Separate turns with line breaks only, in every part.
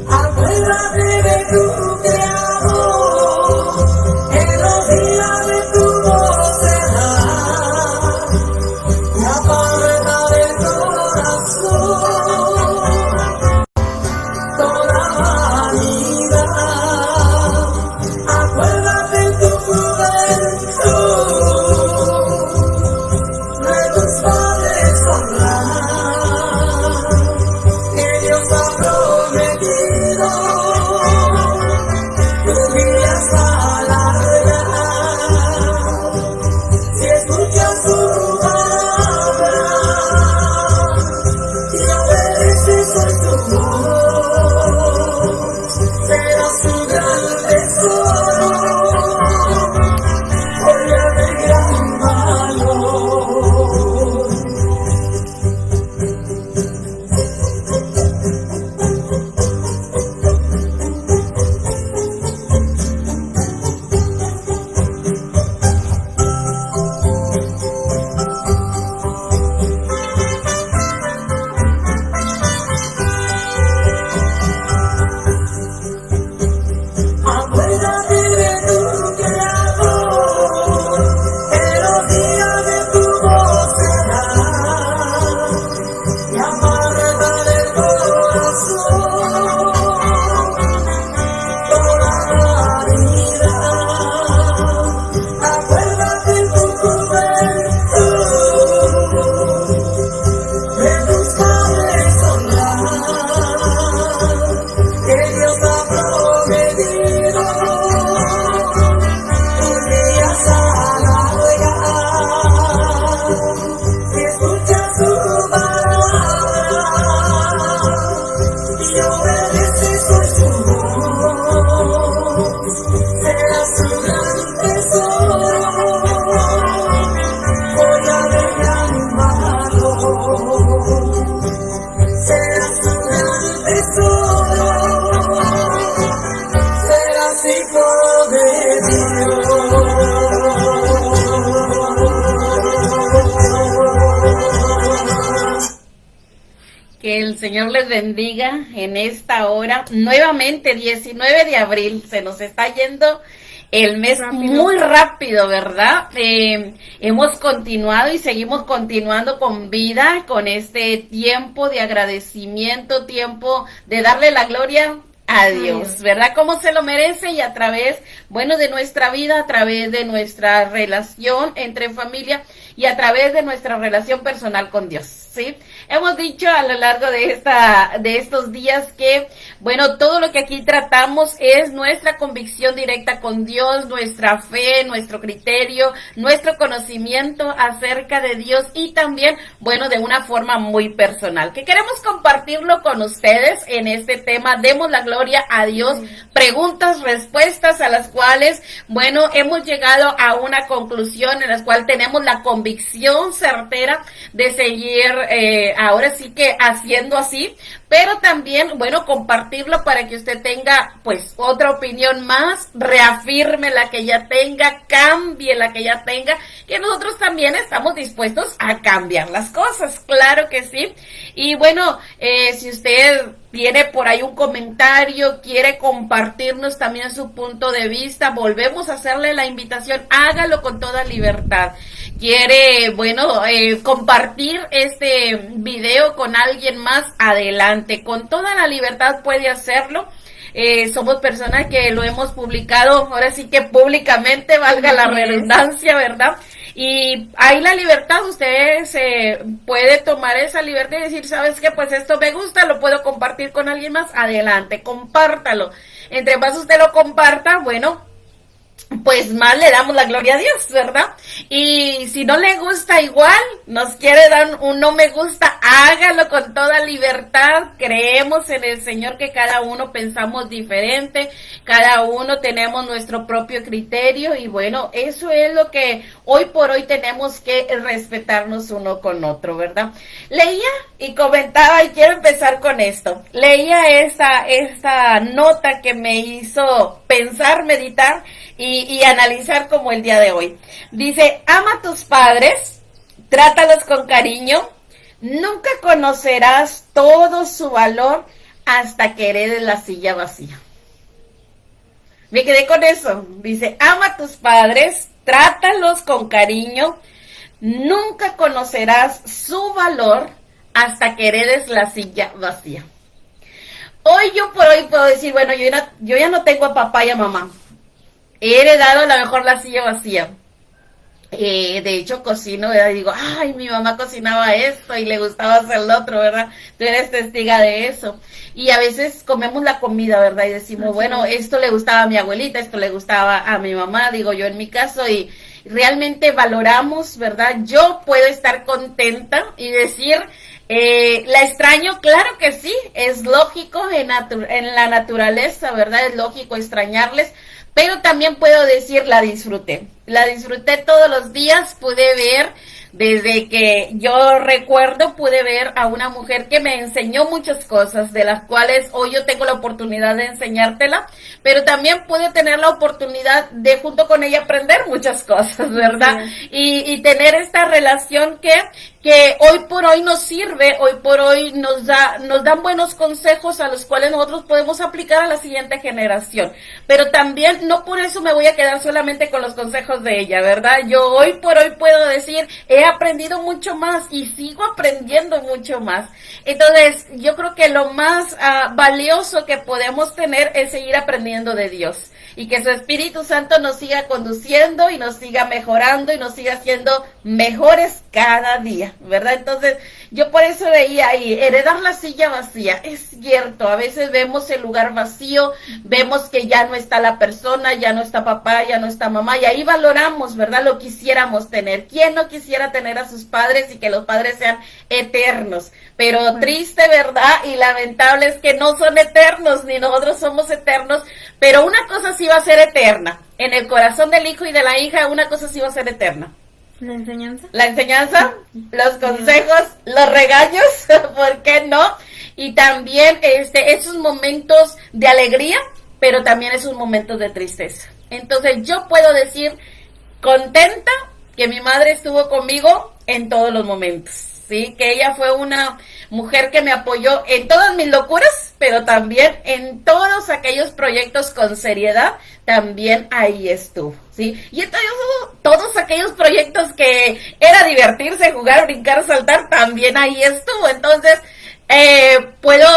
Acuérdate de tu creador, en los días de tu mocedad, y aparta del corazón toda vanidad. Acuérdate de tu juventud, de tus padres honrar, que Dios ha prometido tu vida alargar. Si escuchas su palabra y obedeces hoy su voz, serás su gran tesoro, joya de gran valor. Acuérdate de tu creador, en los días de tu mocedad, y aparta del corazón toda vanidad. Acuérdate de tu juventud, de tus padres honrar, que Dios ha prometido tus días alargar. Si escuchas su palabra y obedeces hoy su voz, serás su gran tesoro, joya de gran valor. Serás su gran tesoro, serás hijo de Dios.
Que el Señor les bendiga en esta hora. Nuevamente, 19 de abril, se nos está yendo el mes muy rápido, ¿verdad? Hemos continuado y seguimos continuando con vida, con este tiempo de agradecimiento, tiempo de darle la gloria a Dios, ¿verdad? Como se lo merece, y a través, bueno, de nuestra vida, a través de nuestra relación entre familia y a través de nuestra relación personal con Dios, ¿sí? Hemos dicho a lo largo de estos días que, bueno, todo lo que aquí tratamos es nuestra convicción directa con Dios, nuestra fe, nuestro criterio, nuestro conocimiento acerca de Dios, y también, bueno, de una forma muy personal, que queremos compartirlo con ustedes en este tema. Demos la gloria a Dios, preguntas, respuestas a las cuales, bueno, hemos llegado a una conclusión en la cual tenemos la convicción certera de seguir ahora sí que haciendo así, pero también, bueno, compartirlo para que usted tenga, pues, otra opinión más, reafirme la que ya tenga, cambie la que ya tenga, que nosotros también estamos dispuestos a cambiar las cosas, claro que sí. Y bueno, si usted tiene por ahí un comentario, quiere compartirnos también su punto de vista, volvemos a hacerle la invitación, hágalo con toda libertad. Quiere, bueno, compartir este video con alguien más, adelante, con toda la libertad puede hacerlo. Somos personas que lo hemos publicado, ahora sí que públicamente, valga la redundancia, ¿verdad? Y hay la libertad, usted se puede tomar esa libertad y decir, ¿sabes qué? Pues esto me gusta, lo puedo compartir con alguien más, adelante, compártalo. Entre más usted lo comparta, bueno, pues más le damos la gloria a Dios, ¿verdad? Y si no le gusta, igual, nos quiere dar un no me gusta, hágalo con toda libertad. Creemos en el Señor que cada uno pensamos diferente, cada uno tenemos nuestro propio criterio, y bueno, eso es lo que hoy por hoy tenemos que respetarnos uno con otro, ¿verdad? Leía y comentaba, y quiero empezar con esto, leía esta nota que me hizo pensar, meditar y analizar como el día de hoy. Dice, ama a tus padres, trátalos con cariño, Nunca conocerás todo su valor hasta que heredes la silla vacía. Me quedé con eso. Dice, ama a tus padres, trátalos con cariño. Nunca conocerás su valor hasta que heredes la silla vacía. Hoy yo por hoy puedo decir, bueno, yo ya no tengo a papá y a mamá. He heredado a lo mejor la silla vacía. De hecho cocino, ¿verdad? Y digo, ay, mi mamá cocinaba esto y le gustaba hacer lo otro, ¿verdad? Tú eres testiga de eso. Y a veces comemos la comida, ¿verdad? Y decimos, bueno, esto le gustaba a mi abuelita, esto le gustaba a mi mamá, digo yo en mi caso, y realmente valoramos, ¿verdad? Yo puedo estar contenta y decir, la extraño, claro que sí, es lógico en la naturaleza, ¿verdad? Es lógico extrañarles, pero también puedo decir, la disfruté todos los días, pude ver, desde que yo recuerdo, pude ver a una mujer que me enseñó muchas cosas, de las cuales hoy yo tengo la oportunidad de enseñártela, pero también pude tener la oportunidad de junto con ella aprender muchas cosas, ¿verdad? Y tener esta relación que hoy por hoy nos sirve, hoy por hoy nos dan buenos consejos a los cuales nosotros podemos aplicar a la siguiente generación. Pero también no por eso me voy a quedar solamente con los consejos de ella, ¿verdad? Yo hoy por hoy puedo decir, he aprendido mucho más y sigo aprendiendo mucho más. Entonces, yo creo que lo más valioso que podemos tener es seguir aprendiendo de Dios. Y que su Espíritu Santo nos siga conduciendo y nos siga mejorando y nos siga haciendo mejores cada día, ¿verdad? Entonces, yo por eso veía ahí, heredar la silla vacía. Es cierto, a veces vemos el lugar vacío, vemos que ya no está la persona, ya no está papá, ya no está mamá, y ahí valoramos, ¿verdad? Lo quisiéramos tener. ¿Quién no quisiera tener a sus padres y que los padres sean eternos? Pero triste, ¿verdad? Y lamentable es que no son eternos, ni nosotros somos eternos, pero una cosa sí va a ser eterna. En el corazón del hijo y de la hija, una cosa sí va a ser eterna.
¿La enseñanza?
La enseñanza, los consejos, los regaños, ¿por qué no? Y también esos momentos de alegría, pero también esos momentos de tristeza. Entonces yo puedo decir contenta que mi madre estuvo conmigo en todos los momentos, ¿sí? Que ella fue una mujer que me apoyó en todas mis locuras, pero también en todos aquellos proyectos con seriedad, también ahí estuvo, ¿sí? Y entonces todos aquellos proyectos que era divertirse, jugar, brincar, saltar, también ahí estuvo. Entonces, puedo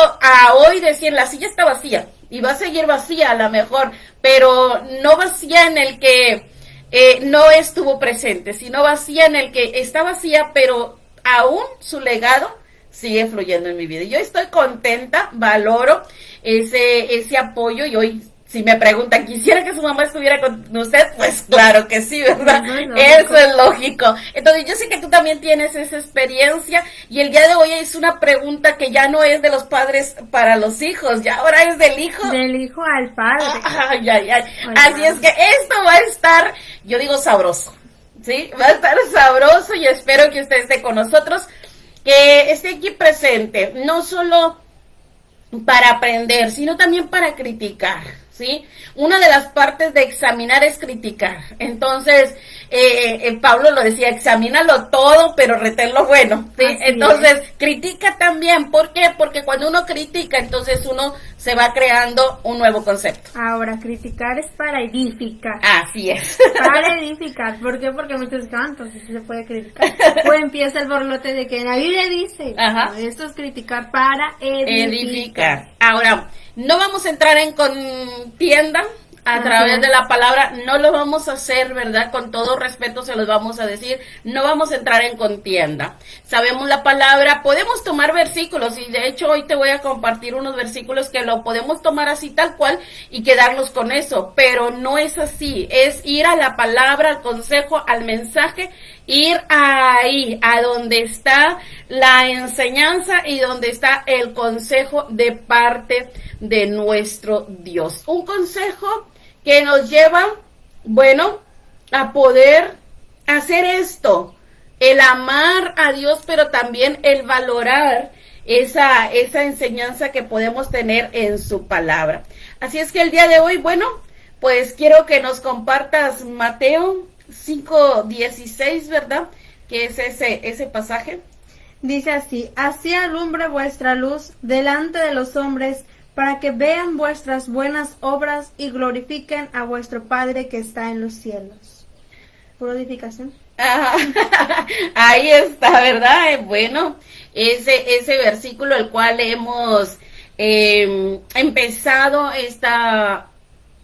hoy decir, la silla está vacía, y va a seguir vacía a lo mejor, pero no vacía en el que no estuvo presente, sino vacía en el que está vacía, pero aún su legado sigue fluyendo en mi vida. Yo estoy contenta, valoro ese apoyo, y hoy, si me preguntan, ¿quisiera que su mamá estuviera con usted? Pues claro que sí, ¿verdad? Eso es lógico. Entonces yo sé que tú también tienes esa experiencia, y el día de hoy es una pregunta que ya no es de los padres para los hijos, ya ahora es del hijo.
Del hijo al padre.
Ay. Así es que esto va a estar, yo digo, sabroso, ¿sí? Va a estar sabroso, y espero que usted esté con nosotros, que esté aquí presente, no solo para aprender, sino también para criticar, ¿sí? Una de las partes de examinar es criticar. Entonces, Pablo lo decía, examínalo todo, pero retén lo bueno, ¿sí?
Así
entonces, critica también. ¿Por qué? Porque cuando uno critica, entonces uno se va creando un nuevo concepto.
Ahora, criticar es para edificar.
Así es.
Para edificar. ¿Por qué? Porque muchos cantos sí se puede criticar. O empieza el borlote de que la Biblia dice,
Ajá.
no, esto es criticar para edificar.
Ahora, no vamos a entrar en contienda a través de la palabra, no lo vamos a hacer, ¿verdad? Con todo respeto se los vamos a decir, no vamos a entrar en contienda. Sabemos la palabra, podemos tomar versículos, y de hecho hoy te voy a compartir unos versículos que lo podemos tomar así tal cual y quedarnos con eso, pero no es así, es ir a la palabra, al consejo, al mensaje, ir ahí, a donde está la enseñanza y donde está el consejo de parte de nuestro Dios. Un consejo que nos lleva, bueno, a poder hacer esto, el amar a Dios, pero también el valorar esa enseñanza que podemos tener en su palabra. Así es que el día de hoy, bueno, pues quiero que nos compartas Mateo 5:16, ¿verdad? Que es ese pasaje.
Dice así: así alumbre vuestra luz delante de los hombres, para que vean vuestras buenas obras y glorifiquen a vuestro Padre que está en los cielos. ¿Pura edificación?
Ajá. Ahí está, ¿verdad? Bueno, ese versículo el cual hemos empezado esta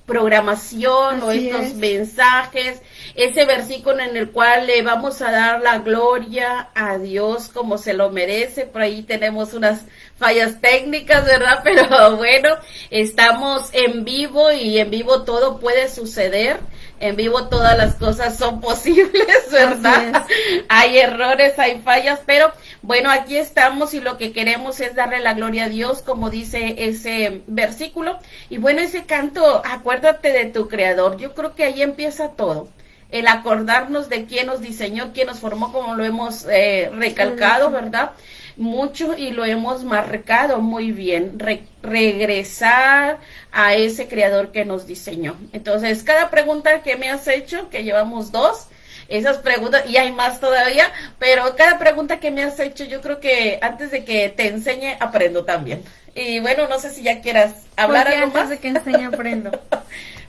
programación o
Así
estos
es.
mensajes, ese versículo en el cual le vamos a dar la gloria a Dios como se lo merece. Por ahí tenemos unas fallas técnicas, ¿verdad? Pero bueno, estamos en vivo y en vivo todo puede suceder. En vivo todas las cosas son posibles, ¿verdad? Hay errores, hay fallas, pero bueno, aquí estamos y lo que queremos es darle la gloria a Dios, como dice ese versículo. Y bueno, ese canto, acuérdate de tu Creador. Yo creo que ahí empieza todo. El acordarnos de quién nos diseñó, quién nos formó, como lo hemos recalcado, ¿verdad? Mucho y lo hemos marcado muy bien, regresar a ese creador que nos diseñó. Entonces, cada pregunta que me has hecho, que llevamos 2, esas preguntas, y hay más todavía, pero cada pregunta que me has hecho, yo creo que antes de que te enseñe, aprendo también. Y bueno, no sé si ya quieras hablar algo más.
Antes de que enseñe, aprendo.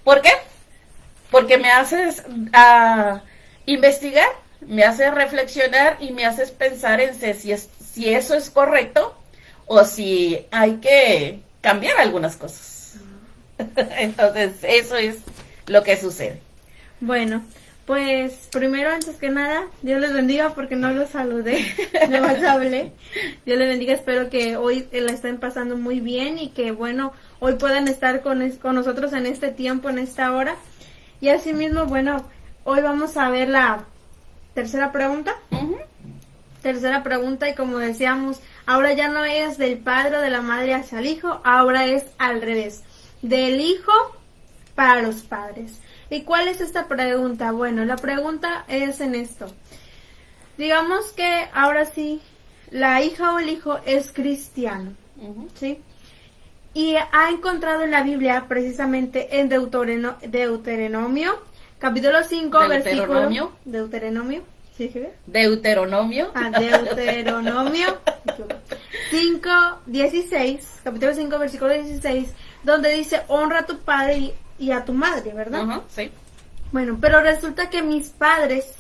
¿Por qué? Porque me haces investigar, me haces reflexionar y me haces pensar en si eso es correcto o si hay que cambiar algunas cosas. Entonces, eso es lo que sucede.
Bueno, pues primero, antes que nada, Dios les bendiga porque no los saludé, no más hablé. Dios les bendiga, espero que hoy la estén pasando muy bien y que bueno, hoy puedan estar con nosotros en este tiempo, en esta hora. Y asimismo, bueno, hoy vamos a ver la tercera pregunta.
Uh-huh.
Tercera pregunta, y como decíamos, ahora ya no es del padre o de la madre hacia el hijo, ahora es al revés, del hijo para los padres. ¿Y cuál es esta pregunta? Bueno, la pregunta es en esto. Digamos que ahora sí, la hija o el hijo es cristiano,
Uh-huh.
¿sí? Y ha encontrado en la Biblia, precisamente en Deuteronomio, capítulo 5,
Deuteronomio.
versículo... Deuteronomio. ¿Sí, sí?
Deuteronomio.
Deuteronomio 5:16, capítulo 5, versículo 16, donde dice: honra a tu padre y a tu madre, ¿verdad?
Uh-huh, sí.
Bueno, pero resulta que mis padres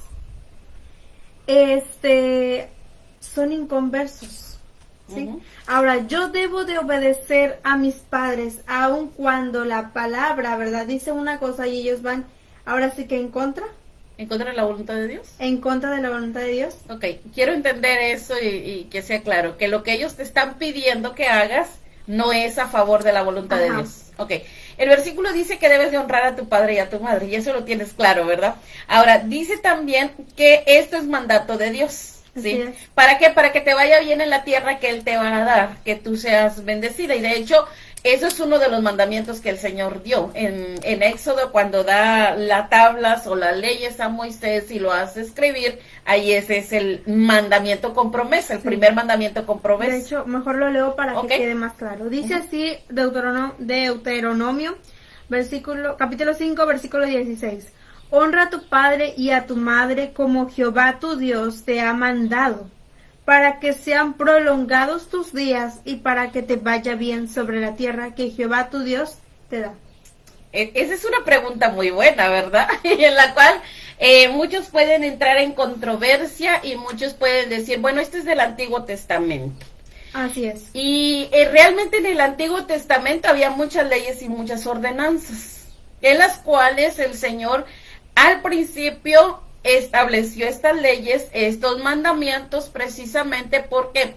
son inconversos, ¿sí?
Uh-huh.
Ahora, yo debo de obedecer a mis padres, aun cuando la palabra, ¿verdad?, dice una cosa y ellos van, ahora sí que en contra.
¿En contra de la voluntad de Dios?
En contra de la voluntad de Dios.
Ok, quiero entender eso y que sea claro, que lo que ellos te están pidiendo que hagas no es a favor de la voluntad de
Ajá.
Dios. Ok, el versículo dice que debes de honrar a tu padre y a tu madre, y eso lo tienes claro, ¿verdad? Ahora, dice también que esto es mandato de Dios,
Así
¿sí?
es.
¿Para qué? Para que te vaya bien en la tierra que Él te va a dar, que tú seas bendecida, y de hecho, eso es uno de los mandamientos que el Señor dio en Éxodo, cuando da las tablas o las leyes a Moisés y lo hace escribir. Ahí ese es el mandamiento con promesa, el
Sí.
primer mandamiento con promesa.
De hecho, mejor lo leo para
Ok.
que quede más claro. Dice así Deuteronomio, capítulo 5, versículo 16. Honra a tu padre y a tu madre como Jehová tu Dios te ha mandado, para que sean prolongados tus días y para que te vaya bien sobre la tierra que Jehová tu Dios te da.
Esa es una pregunta muy buena, ¿verdad? Y en la cual muchos pueden entrar en controversia y muchos pueden decir, bueno, este es del Antiguo Testamento.
Así es.
Y realmente en el Antiguo Testamento había muchas leyes y muchas ordenanzas, en las cuales el Señor al principio estableció estas leyes, estos mandamientos, precisamente porque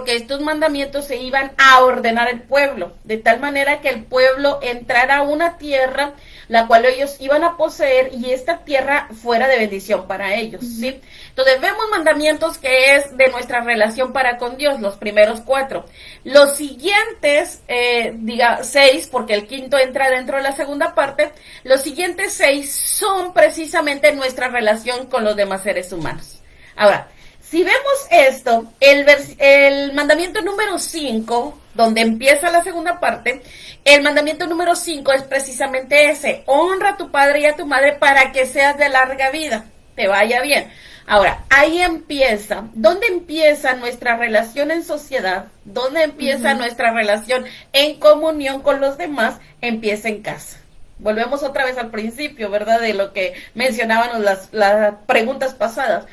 estos mandamientos se iban a ordenar el pueblo, de tal manera que el pueblo entrara a una tierra la cual ellos iban a poseer y esta tierra fuera de bendición para ellos, ¿sí? Entonces vemos mandamientos que es de nuestra relación para con Dios, los primeros 4. Los siguientes, 6, porque el quinto entra dentro de la segunda parte, los siguientes 6 son precisamente nuestra relación con los demás seres humanos. Ahora, si vemos esto, el mandamiento número 5, donde empieza la segunda parte, el mandamiento número 5 es precisamente ese: honra a tu padre y a tu madre para que seas de larga vida, te vaya bien. Ahora, ahí empieza. ¿Dónde empieza nuestra relación en sociedad? ¿Dónde empieza nuestra relación en comunión con los demás? Empieza en casa. Volvemos otra vez al principio, ¿verdad? De lo que mencionábamos las preguntas pasadas.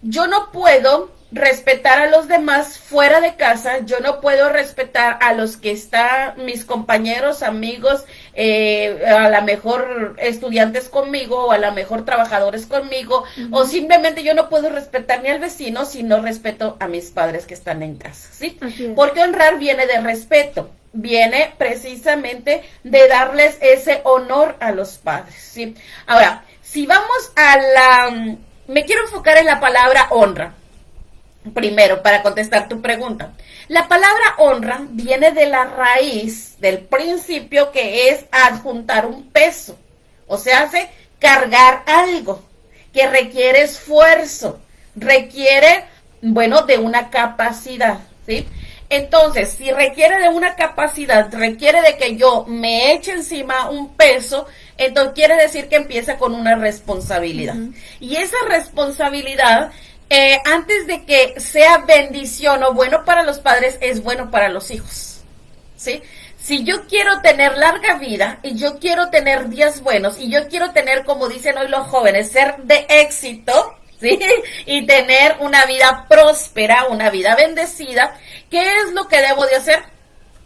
Yo no puedo respetar a los demás fuera de casa, yo no puedo respetar a los que están mis compañeros, amigos, a lo mejor estudiantes conmigo, o a lo mejor trabajadores conmigo, o simplemente yo no puedo respetar ni al vecino si no respeto a mis padres que están en casa, ¿sí? Porque honrar viene de respeto, viene precisamente de darles ese honor a los padres, ¿sí? Ahora, si vamos me quiero enfocar en la palabra honra. Primero, para contestar tu pregunta. La palabra honra viene de la raíz del principio que es adjuntar un peso. O sea, hace cargar algo que requiere esfuerzo, requiere, de una capacidad, ¿sí? Entonces, si requiere de una capacidad, requiere de que yo me eche encima un peso, entonces quiere decir que empieza con una responsabilidad. Y esa responsabilidad, antes de que sea bendición o bueno para los padres, es bueno para los hijos, ¿sí? Si yo quiero tener larga vida y yo quiero tener días buenos y yo quiero tener, como dicen hoy los jóvenes, ser de éxito, ¿sí? Y tener una vida próspera, una vida bendecida, ¿qué es lo que debo de hacer?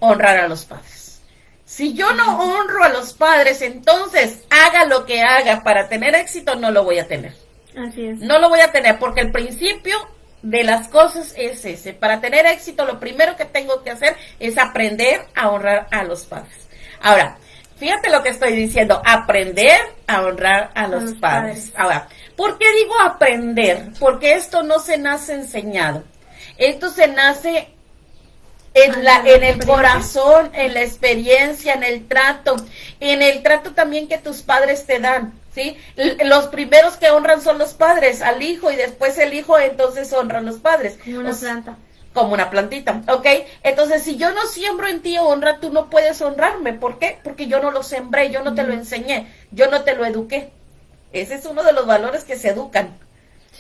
Honrar a los padres. Si yo no honro a los padres, entonces haga lo que haga para tener éxito, no lo voy a tener.
Así es.
No lo voy a tener porque el principio de las cosas es ese. Para tener éxito, lo primero que tengo que hacer es aprender a honrar a los padres. Ahora, fíjate lo que estoy diciendo, aprender a honrar a los padres. Ahora, ¿por qué digo aprender? Porque esto no se nace enseñado. Esto se nace en el corazón, en la experiencia, en el trato también que tus padres te dan, ¿sí? Los primeros que honran son los padres al hijo y después el hijo entonces honra a los padres.
Como una planta.
Como una plantita, ¿ok? Entonces, si yo no siembro en ti honra, tú no puedes honrarme. ¿Por qué? Porque yo no lo sembré, yo no te lo enseñé, yo no te lo eduqué. Ese es uno de los valores que se educan.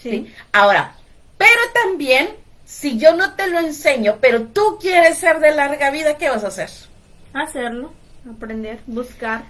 ¿Sí? Ahora, pero también, si yo no te lo enseño, pero tú quieres ser de larga vida, ¿qué vas a hacer?
Hacerlo, aprender, buscar.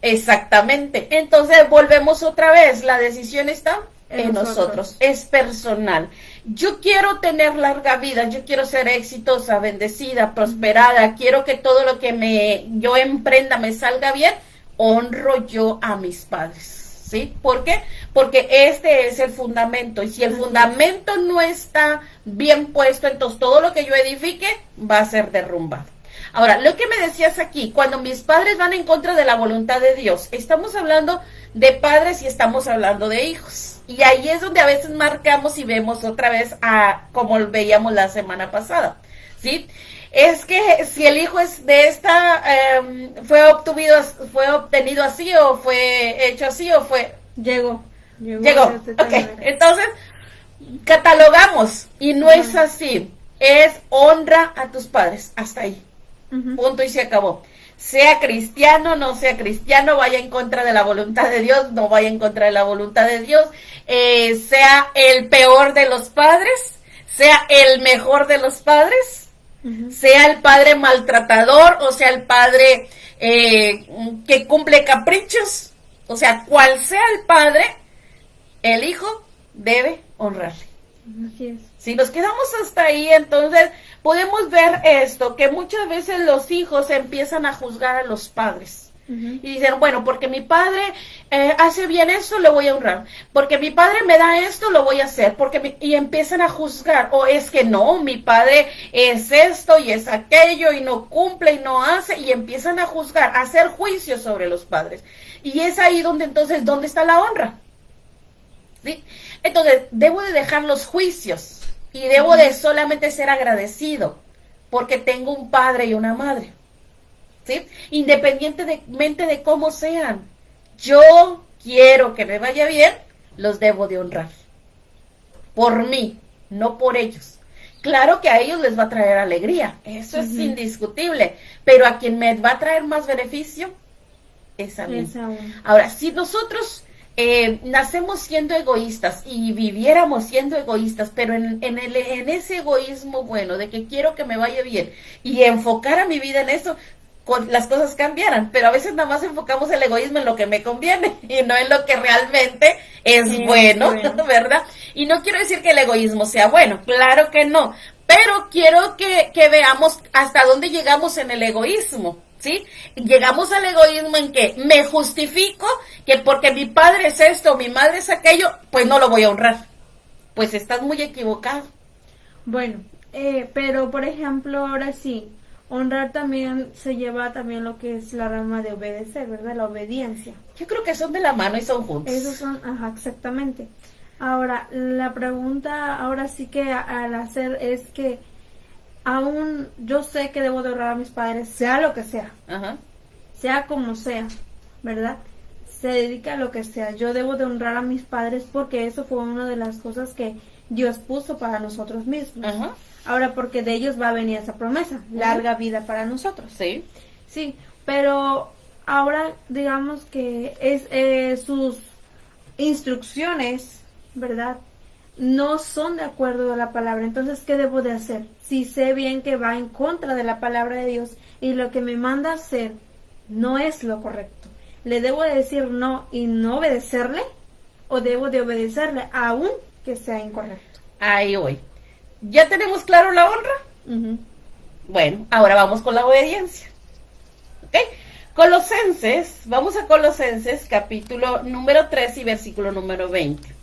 Exactamente. Entonces, volvemos otra vez. La decisión está en nosotros. Es personal. Yo quiero tener larga vida, yo quiero ser exitosa, bendecida, prosperada, quiero que todo lo que yo emprenda me salga bien, honro yo a mis padres. ¿Sí? ¿Por qué? Porque este es el fundamento, y si el fundamento no está bien puesto, entonces todo lo que yo edifique va a ser derrumbado. Ahora, lo que me decías aquí, cuando mis padres van en contra de la voluntad de Dios, estamos hablando de padres y estamos hablando de hijos. Y ahí es donde a veces marcamos y vemos otra vez como veíamos la semana pasada, ¿sí? Es que si el hijo es de fue obtenido así, o fue hecho así, o fue...
Llegó.
Ok, entonces catalogamos y no es así. Es honra a tus padres, hasta ahí. Punto y se acabó. Sea cristiano, no sea cristiano, vaya en contra de la voluntad de Dios, no vaya en contra de la voluntad de Dios, sea el peor de los padres, sea el mejor de los padres, sea el padre maltratador, o sea el padre que cumple caprichos, o sea, cual sea el padre, el hijo debe honrarle.
Así es.
Si nos quedamos hasta ahí, entonces podemos ver esto, que muchas veces los hijos empiezan a juzgar a los padres. Y dicen, bueno, porque mi padre hace bien esto, lo voy a honrar. Porque mi padre me da esto, lo voy a hacer. Y empiezan a juzgar. O es que no, mi padre es esto y es aquello y no cumple y no hace. Y empiezan a juzgar, a hacer juicios sobre los padres. Y es ahí donde entonces, ¿dónde está la honra? ¿Sí? Entonces, debo de dejar los juicios. Y debo de solamente ser agradecido. Porque tengo un padre y una madre. ¿Sí? Independientemente de cómo sean, yo quiero que me vaya bien, los debo de honrar. Por mí, no por ellos. Claro que a ellos les va a traer alegría, eso es indiscutible, pero a quien me va a traer más beneficio es a mí. Ahora, si nosotros nacemos siendo egoístas y viviéramos siendo egoístas, pero en ese egoísmo bueno de que quiero que me vaya bien y enfocar a mi vida en eso, las cosas cambiaran, pero a veces nada más enfocamos el egoísmo en lo que me conviene y no en lo que realmente es bueno, ¿verdad? Y no quiero decir que el egoísmo sea bueno, claro que no, pero quiero que veamos hasta dónde llegamos en el egoísmo, ¿sí? Llegamos al egoísmo en que me justifico que porque mi padre es esto, mi madre es aquello, pues no lo voy a honrar. Pues estás muy equivocado.
Bueno, pero por ejemplo, ahora sí, honrar también se lleva también lo que es la rama de obedecer, ¿verdad? La obediencia.
Yo creo que son de la mano y son juntos.
Esos son, ajá, exactamente. Ahora, la pregunta ahora sí que al hacer es que aún yo sé que debo de honrar a mis padres, sea lo que sea,
Ajá.
sea como sea, ¿verdad? Se dedica a lo que sea. Yo debo de honrar a mis padres porque eso fue una de las cosas que Dios puso para nosotros mismos.
Ajá.
Ahora, porque de ellos va a venir esa promesa, larga vida para nosotros.
Sí.
Sí, pero ahora digamos que es sus instrucciones, ¿verdad? No son de acuerdo a la palabra. Entonces, ¿qué debo de hacer? Si sé bien que va en contra de la palabra de Dios y lo que me manda hacer no es lo correcto, ¿le debo de decir no y no obedecerle? ¿O debo de obedecerle aún que sea incorrecto?
Ahí voy. ¿Ya tenemos claro la honra?
Uh-huh.
Bueno, ahora vamos con la obediencia. ¿Ok? Colosenses, vamos a Colosenses, capítulo número 3 y versículo número 20.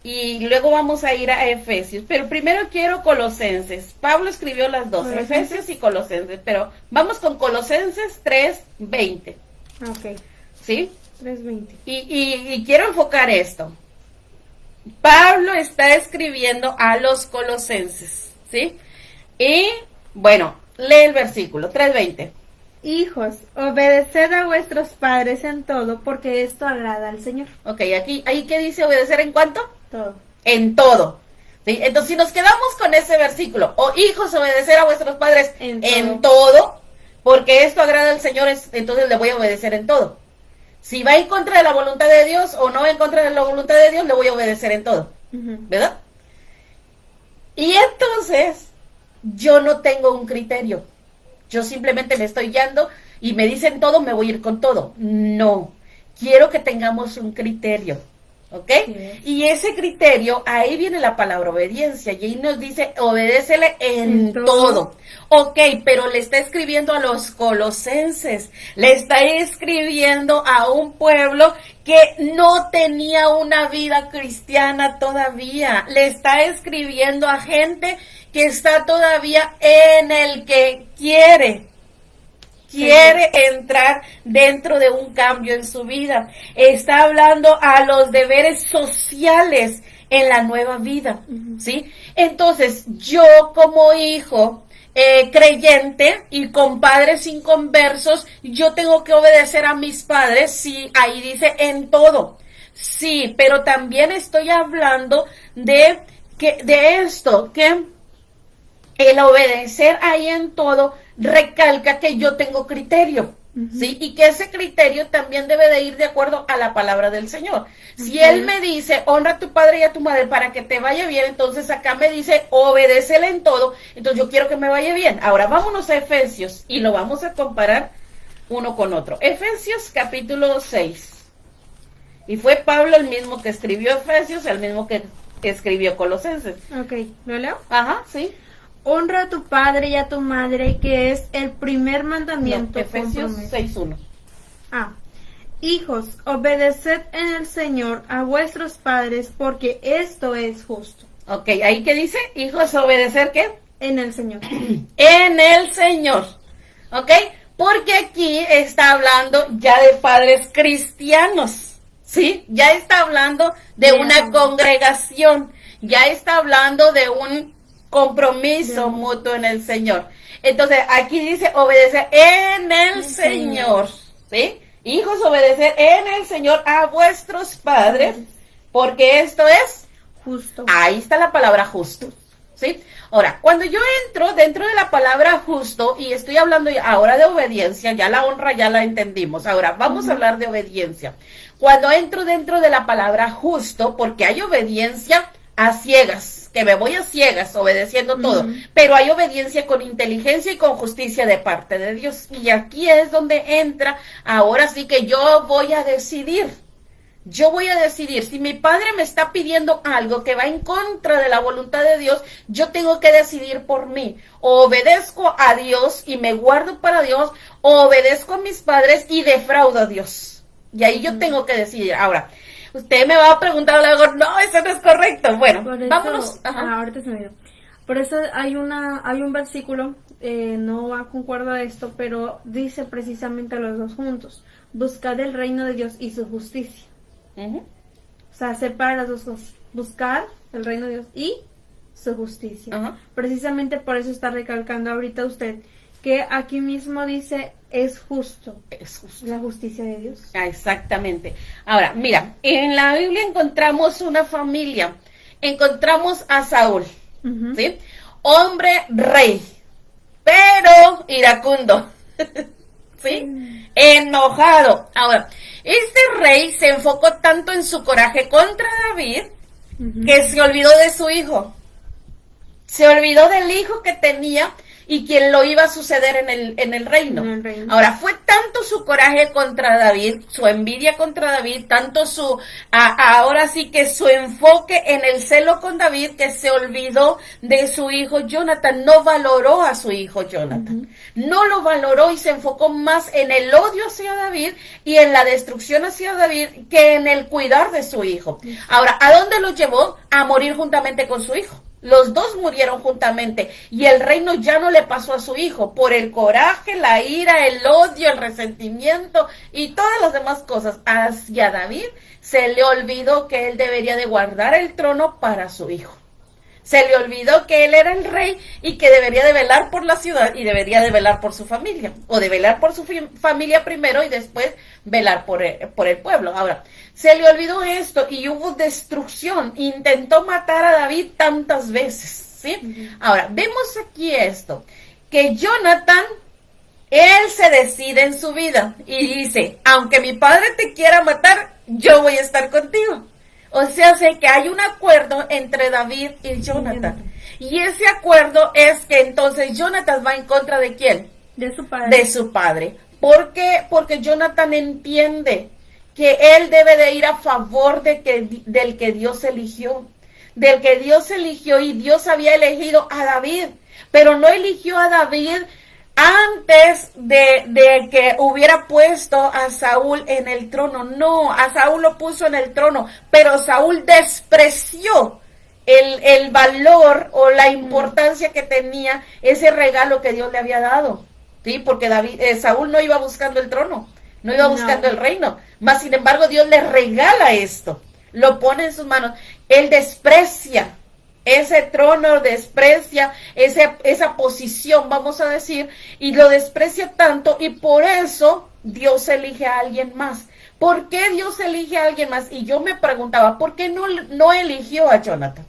Y luego vamos a ir a Efesios, pero primero quiero Colosenses. Pablo escribió las dos, Efesios y Colosenses, pero vamos con Colosenses 3:20.
Ok,
¿Sí?
3:20.
Y quiero enfocar esto. Pablo está escribiendo a los colosenses, ¿sí? Y, bueno, lee el versículo, 3:20.
Hijos, obedeced a vuestros padres en todo, porque esto agrada al Señor.
Ok, ahí ¿qué dice obedecer en cuánto?
Todo.
En todo. ¿Sí? Entonces, si nos quedamos con ese versículo, hijos, obedecer a vuestros padres en todo, porque esto agrada al Señor, entonces le voy a obedecer en todo. Si va en contra de la voluntad de Dios o no va en contra de la voluntad de Dios, le voy a obedecer en todo. ¿Verdad? Y entonces, yo no tengo un criterio. Yo simplemente me estoy guiando y me dicen todo, me voy a ir con todo. No. Quiero que tengamos un criterio. ¿Ok?
Sí.
Y ese criterio, ahí viene la palabra obediencia. Y ahí nos dice, obedécele en todo. Ok, pero le está escribiendo a los colosenses. Le está escribiendo a un pueblo que no tenía una vida cristiana todavía. Le está escribiendo a gente que está todavía en el que quiere entrar dentro de un cambio en su vida. Está hablando a los deberes sociales en la nueva vida, ¿sí? Entonces, yo como hijo creyente y con padres inconversos, yo tengo que obedecer a mis padres, sí, ahí dice en todo. Sí, pero también estoy hablando de esto, que el obedecer ahí en todo recalca que yo tengo criterio, ¿sí? Y que ese criterio también debe de ir de acuerdo a la palabra del Señor. Si Él me dice, honra a tu padre y a tu madre para que te vaya bien, entonces acá me dice, obedécele en todo, entonces yo quiero que me vaya bien. Ahora vámonos a Efesios y lo vamos a comparar uno con otro. Efesios capítulo 6. Y fue Pablo el mismo que escribió Efesios, el mismo que escribió Colosenses.
Ok, ¿lo leo?
Ajá, sí.
Honra a tu padre y a tu madre, que es el primer mandamiento.
No, Efesios 6:1.
Hijos, obedeced en el Señor a vuestros padres, porque esto es justo.
Ok, ¿ahí qué dice? Hijos, obedecer, ¿qué?
En el Señor.
En el Señor. Ok, porque aquí está hablando ya de padres cristianos, ¿sí? Ya está hablando de una congregación, ya está hablando de un compromiso mutuo en el Señor. Entonces, aquí dice obedecer en el Señor, ¿sí? Hijos, obedecer en el Señor a vuestros padres, porque esto es
justo.
Ahí está la palabra justo, ¿sí? Ahora, cuando yo entro dentro de la palabra justo, y estoy hablando ahora de obediencia, ya la honra ya la entendimos, ahora vamos a hablar de obediencia. Cuando entro dentro de la palabra justo, porque hay obediencia a ciegas, que me voy a ciegas obedeciendo todo, pero hay obediencia con inteligencia y con justicia de parte de Dios. Y aquí es donde entra, ahora sí que yo voy a decidir. Yo voy a decidir, si mi padre me está pidiendo algo que va en contra de la voluntad de Dios, yo tengo que decidir por mí. O obedezco a Dios y me guardo para Dios, o obedezco a mis padres y defraudo a Dios. Y ahí yo tengo que decidir. Ahora, usted me va a preguntar luego, no, eso no es correcto. Bueno, vámonos.
Ahorita se me dio. Por eso hay un versículo, no va concuerdo a esto, pero dice precisamente los dos juntos: buscad el reino de Dios y su justicia. O sea, separa las dos cosas: buscar el reino de Dios y su justicia. Precisamente por eso está recalcando ahorita usted que aquí mismo dice es justo.
Es justo.
La justicia de Dios.
Exactamente. Ahora, mira, en la Biblia encontramos una familia. Encontramos a Saúl, ¿sí? Hombre rey, pero iracundo, ¿sí? Enojado. Ahora, este rey se enfocó tanto en su coraje contra David que se olvidó de su hijo. Se olvidó del hijo que tenía y quien lo iba a suceder en el reino. Ahora, fue tanto su coraje contra David, su envidia contra David, tanto ahora sí que su enfoque en el celo con David, que se olvidó de su hijo Jonathan, no valoró a su hijo Jonathan. No lo valoró y se enfocó más en el odio hacia David y en la destrucción hacia David que en el cuidar de su hijo. Ahora, ¿a dónde lo llevó? A morir juntamente con su hijo. Los dos murieron juntamente y el reino ya no le pasó a su hijo por el coraje, la ira, el odio, el resentimiento y todas las demás cosas hacia David. Se le olvidó que él debería de guardar el trono para su hijo. Se le olvidó que él era el rey y que debería de velar por la ciudad y debería de velar por su familia, o de velar por su familia primero y después velar por el pueblo. Ahora, se le olvidó esto y hubo destrucción. Intentó matar a David tantas veces, ¿sí? Ahora, vemos aquí esto, que Jonathan, él se decide en su vida y dice: aunque mi padre te quiera matar, yo voy a estar contigo. O sea, sé que hay un acuerdo entre David y Jonathan. Y ese acuerdo es que entonces Jonathan va en contra ¿de quién?
De su padre.
De su padre. ¿Por qué? Porque Jonathan entiende que él debe de ir a favor del que Dios eligió. Del que Dios eligió, y Dios había elegido a David. Pero no eligió a David antes de que hubiera puesto a Saúl en el trono. No, a Saúl lo puso en el trono, pero Saúl despreció el valor o la importancia que tenía ese regalo que Dios le había dado, ¿sí? Porque Saúl no iba buscando el trono, no iba buscando el reino, mas sin embargo Dios le regala esto, lo pone en sus manos. Él desprecia ese trono, desprecia esa posición, vamos a decir, y lo desprecia tanto, y por eso Dios elige a alguien más. ¿Por qué Dios elige a alguien más? Y yo me preguntaba, ¿por qué no eligió a Jonathan?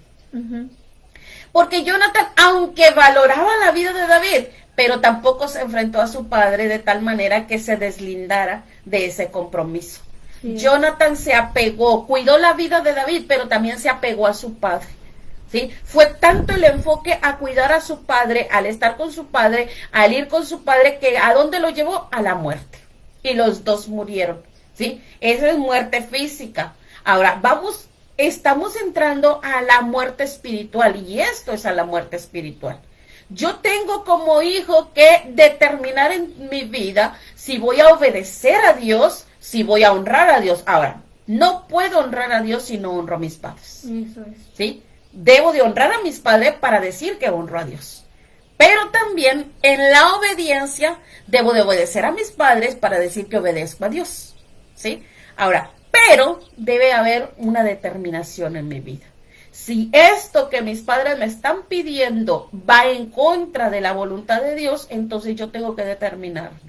Porque Jonathan, aunque valoraba la vida de David, pero tampoco se enfrentó a su padre de tal manera que se deslindara de ese compromiso. Sí. Jonathan se apegó, cuidó la vida de David, pero también se apegó a su padre. ¿Sí? Fue tanto el enfoque a cuidar a su padre, al estar con su padre, al ir con su padre, que ¿a dónde lo llevó? A la muerte. Y los dos murieron, ¿sí? Esa es muerte física. Ahora, estamos entrando a la muerte espiritual, y esto es a la muerte espiritual. Yo tengo como hijo que determinar en mi vida si voy a obedecer a Dios, si voy a honrar a Dios. Ahora, no puedo honrar a Dios si no honro a mis padres.
Eso es.
¿Sí? Debo de honrar a mis padres para decir que honro a Dios. Pero también en la obediencia debo de obedecer a mis padres para decir que obedezco a Dios. ¿Sí? Ahora, pero debe haber una determinación en mi vida. Si esto que mis padres me están pidiendo va en contra de la voluntad de Dios, entonces yo tengo que determinarme.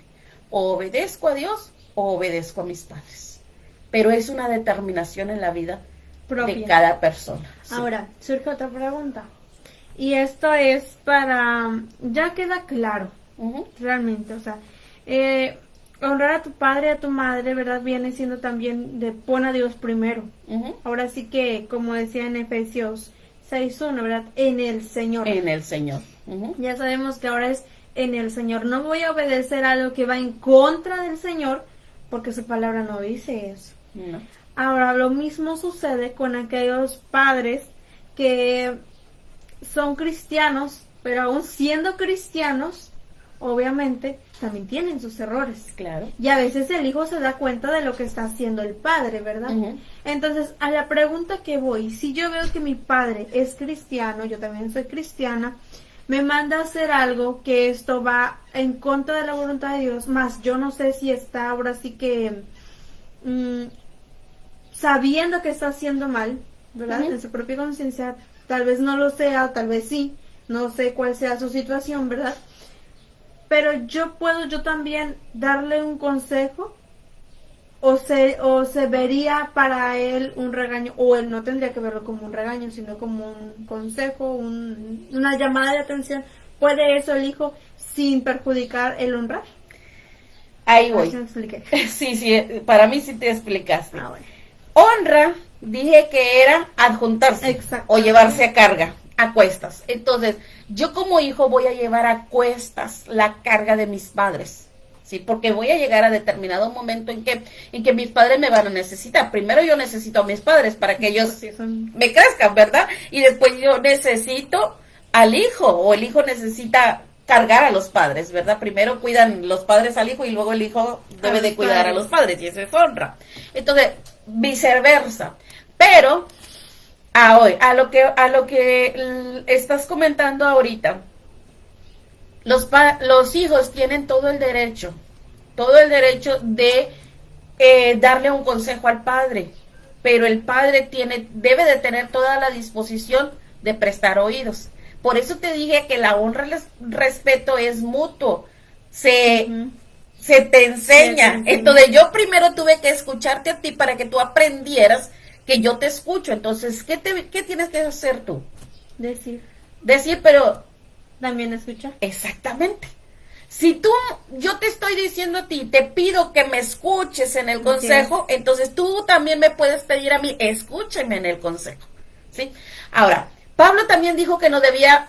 O obedezco a Dios o obedezco a mis padres. Pero es una determinación en la vida propia de cada persona.
Sí. Ahora, surge otra pregunta. Y esto es para, ya queda claro,
Ujú,
realmente, o sea, honrar a tu padre y a tu madre, ¿verdad? Viene siendo también de pon a Dios primero.
ujú.
Ahora sí que, como decía en Efesios 6:1, ¿verdad? En el Señor.
En el Señor. Ujú.
Ya sabemos que ahora es en el Señor. No voy a obedecer algo que va en contra del Señor, porque su palabra no dice eso.
No.
Ahora, lo mismo sucede con aquellos padres que son cristianos, pero aún siendo cristianos, obviamente, también tienen sus errores.
Claro.
Y a veces el hijo se da cuenta de lo que está haciendo el padre, ¿verdad?
Ujú.
Entonces, a la pregunta que voy, si yo veo que mi padre es cristiano, yo también soy cristiana, me manda a hacer algo que esto va en contra de la voluntad de Dios, más yo no sé si está ahora sí que sabiendo que está haciendo mal, ¿verdad?
Ujú.
En su propia conciencia, tal vez no lo sea, tal vez sí, no sé cuál sea su situación, ¿verdad? Pero yo puedo yo también darle un consejo o se vería para él un regaño, o él no tendría que verlo como un regaño, sino como un consejo, una llamada de atención. ¿Puede eso el hijo sin perjudicar el honrar?
Ahí
A ver si
voy.
me expliqué.
Sí, sí, para mí sí te explicaste.
Ah, bueno.
Honra, dije que era adjuntarse
Exacto.
o llevarse a carga, a cuestas. Entonces, yo como hijo voy a llevar a cuestas la carga de mis padres, ¿sí? Porque voy a llegar a determinado momento en que mis padres me van a necesitar. Primero yo necesito a mis padres para que ellos
Sí, son-
me crezcan, ¿verdad? Y después yo necesito al hijo, o el hijo necesita cargar a los padres, ¿verdad? Primero cuidan los padres al hijo y luego el hijo debe de
los
cuidar a
padres.
los padres, y eso es honra. Entonces, viceversa. Pero a lo que estás comentando ahorita, los hijos tienen todo el derecho de darle un consejo al padre, pero el padre debe de tener toda la disposición de prestar oídos. Por eso te dije que la honra y el respeto es mutuo.
Ujú.
Se te enseña.
Se te enseña.
Entonces yo primero tuve que escucharte a ti para que tú aprendieras que yo te escucho. Entonces, ¿qué tienes que hacer tú?
Decir,
Pero
también escuchar.
exactamente. Si yo te estoy diciendo a ti, te pido que me escuches en el consejo, entonces tú también me puedes pedir a mí, escúcheme en el consejo, ¿sí? Ahora, Pablo también dijo que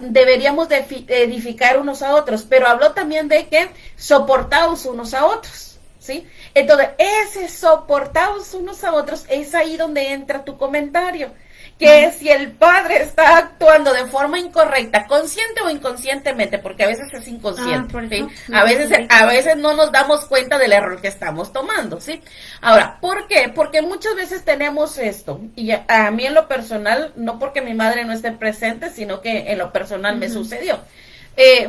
deberíamos de edificar unos a otros, pero habló también de que soportaos unos a otros, ¿sí? Entonces, ese soportaos unos a otros es ahí donde entra tu comentario, que si el padre está actuando de forma incorrecta, consciente o inconscientemente, porque a veces es inconsciente,
por
¿sí?
eso.
A veces no nos damos cuenta del error que estamos tomando, ¿sí? Ahora, ¿por qué? Porque muchas veces tenemos esto, y a mí en lo personal, no porque mi madre no esté presente, sino que en lo personal me sucedió.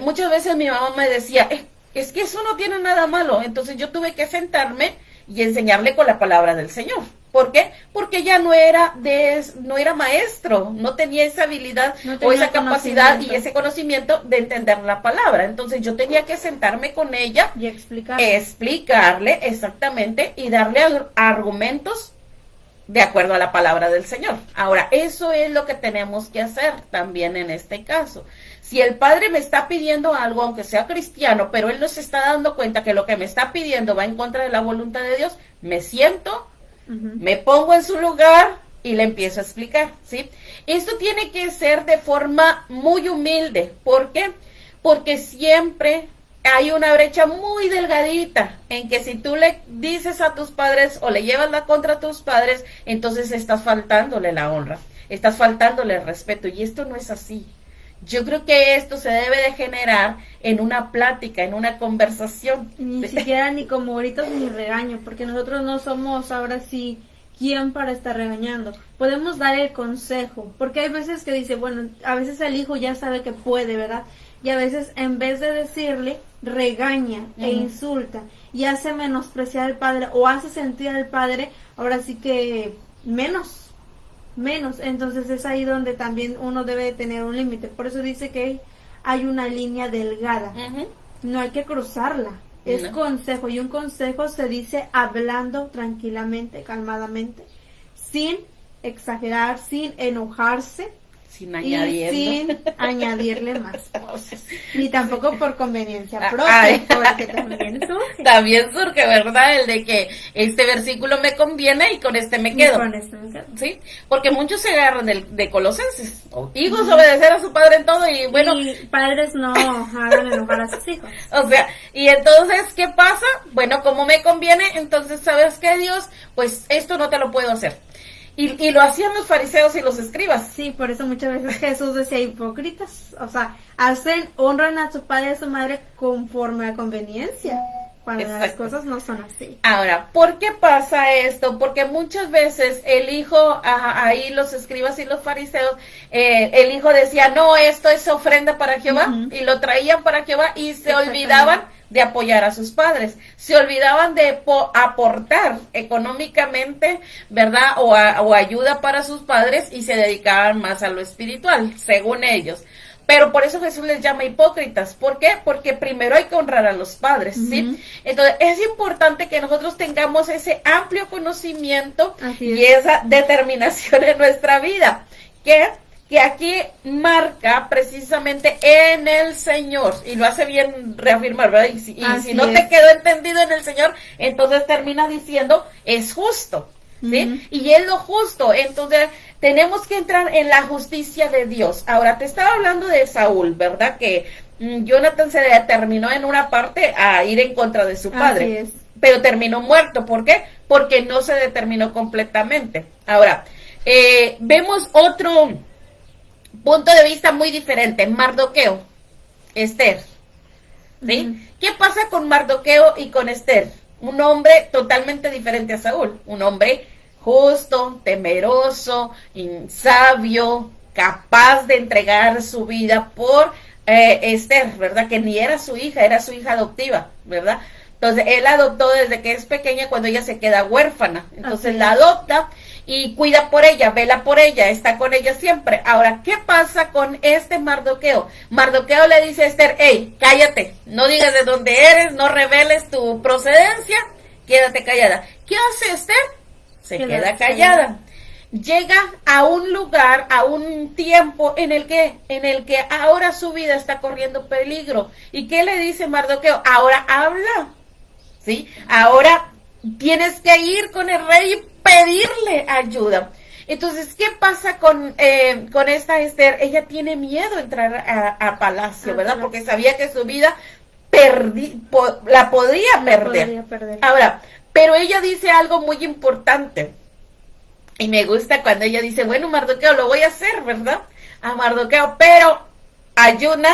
Muchas veces mi mamá me decía, es que eso no tiene nada malo, entonces yo tuve que sentarme y enseñarle con la palabra del Señor. ¿Por qué? Porque ella no era maestro, no tenía esa habilidad
No
o
tenía
esa capacidad y
conocimiento.
ese conocimiento de entender la palabra. Entonces yo tenía que sentarme con ella,
Y explicar.
explicarle exactamente y darle argumentos de acuerdo a la palabra del Señor. Ahora, eso es lo que tenemos que hacer también en este caso. Si el padre me está pidiendo algo, aunque sea cristiano, pero él no se está dando cuenta que lo que me está pidiendo va en contra de la voluntad de Dios, me siento, me pongo en su lugar y le empiezo a explicar, ¿sí? Esto tiene que ser de forma muy humilde. ¿Por qué? Porque siempre hay una brecha muy delgadita en que si tú le dices a tus padres o le llevas la contra a tus padres, entonces estás faltándole la honra, estás faltándole el respeto, y esto no es así. Yo creo que esto se debe de generar en una plática, en una conversación.
Ni siquiera ni como gritos ni regaño, porque nosotros no somos ahora sí quien para estar regañando. Podemos dar el consejo, porque hay veces que dice, bueno, a veces el hijo ya sabe que puede, ¿verdad? Y a veces en vez de decirle, regaña e insulta y hace menospreciar al padre o hace sentir al padre, ahora sí que menos. Entonces es ahí donde también uno debe de tener un límite. Por eso dice que hay una línea delgada, no hay que cruzarla. Es consejo, y un consejo se dice hablando tranquilamente, calmadamente, sin exagerar, sin enojarse,
sin
y
añadiendo.
sin añadirle más cosas. Ni tampoco por conveniencia
Ay.
propia, porque también surge.
También surge, ¿verdad? El de que este versículo me conviene y con este me
Y
quedo.
con esto me quedo.
¿Sí? Porque muchos se agarran de Colosenses. Hijos, obedecer a su padre en todo y bueno,
Y padres no hagan enojar a sus hijos.
o sea, y entonces, ¿qué pasa? Bueno, como me conviene, entonces, ¿sabes qué, Dios? Pues esto no te lo puedo hacer. Y lo hacían los fariseos y los escribas.
Sí, por eso muchas veces Jesús decía hipócritas, o sea, honran a su padre y a su madre conforme a conveniencia, cuando las
Exacto.
cosas no son así.
Ahora, ¿por qué pasa esto? Porque muchas veces el hijo, ahí los escribas y los fariseos, el hijo decía, no, esto es ofrenda para Jehová,
Ujú.
y lo traían para Jehová y se
Exactamente.
olvidaban de apoyar a sus padres, se olvidaban de aportar económicamente, ¿verdad? O ayuda para sus padres y se dedicaban más a lo espiritual, según ellos. Pero por eso Jesús les llama hipócritas. ¿Por qué? Porque primero hay que honrar a los padres, ¿sí?
Ujú.
Entonces, es importante que nosotros tengamos ese amplio conocimiento
Así
y
es.
esa determinación en nuestra vida. Que aquí marca precisamente en el Señor, y lo hace bien reafirmar, ¿verdad? Y si
Así
no
es.
te quedó entendido en el Señor, entonces termina diciendo, es justo, ¿sí?
Ujú.
Y es lo justo, entonces tenemos que entrar en la justicia de Dios. Ahora, te estaba hablando de Saúl, ¿verdad? Que Jonathan se determinó en una parte a ir en contra de su padre.
Así es.
Pero terminó muerto. ¿Por qué? Porque no se determinó completamente. Ahora, vemos otro punto de vista muy diferente. Mardoqueo, Esther. ¿Sí?
Ujú.
¿Qué pasa con Mardoqueo y con Esther? Un hombre totalmente diferente a Saúl. Un hombre justo, temeroso, sabio, capaz de entregar su vida por Esther, ¿verdad? Que ni era su hija, era su hija adoptiva, ¿verdad? Entonces, él adoptó desde que es pequeña cuando ella se queda huérfana. Entonces,
Así
la
es.
adopta y cuida por ella, vela por ella, está con ella siempre. Ahora, ¿qué pasa con este Mardoqueo? Mardoqueo le dice a Esther, hey, cállate, no digas de dónde eres, no reveles tu procedencia, quédate callada. ¿Qué hace Esther? Se queda callada. Llega a un lugar, a un tiempo en el que ahora su vida está corriendo peligro. ¿Y qué le dice Mardoqueo? Ahora habla, ¿sí? Ahora tienes que ir con el rey y pedirle ayuda. Entonces, ¿qué pasa con esta Esther? Ella tiene miedo de entrar a palacio, ¿verdad?
Claro.
Porque sabía que su vida la podría perder.
Podría perder.
Ahora, pero ella dice algo muy importante. Y me gusta cuando ella dice, bueno, Mardoqueo, lo voy a hacer, ¿verdad? A Mardoqueo, pero ayuna,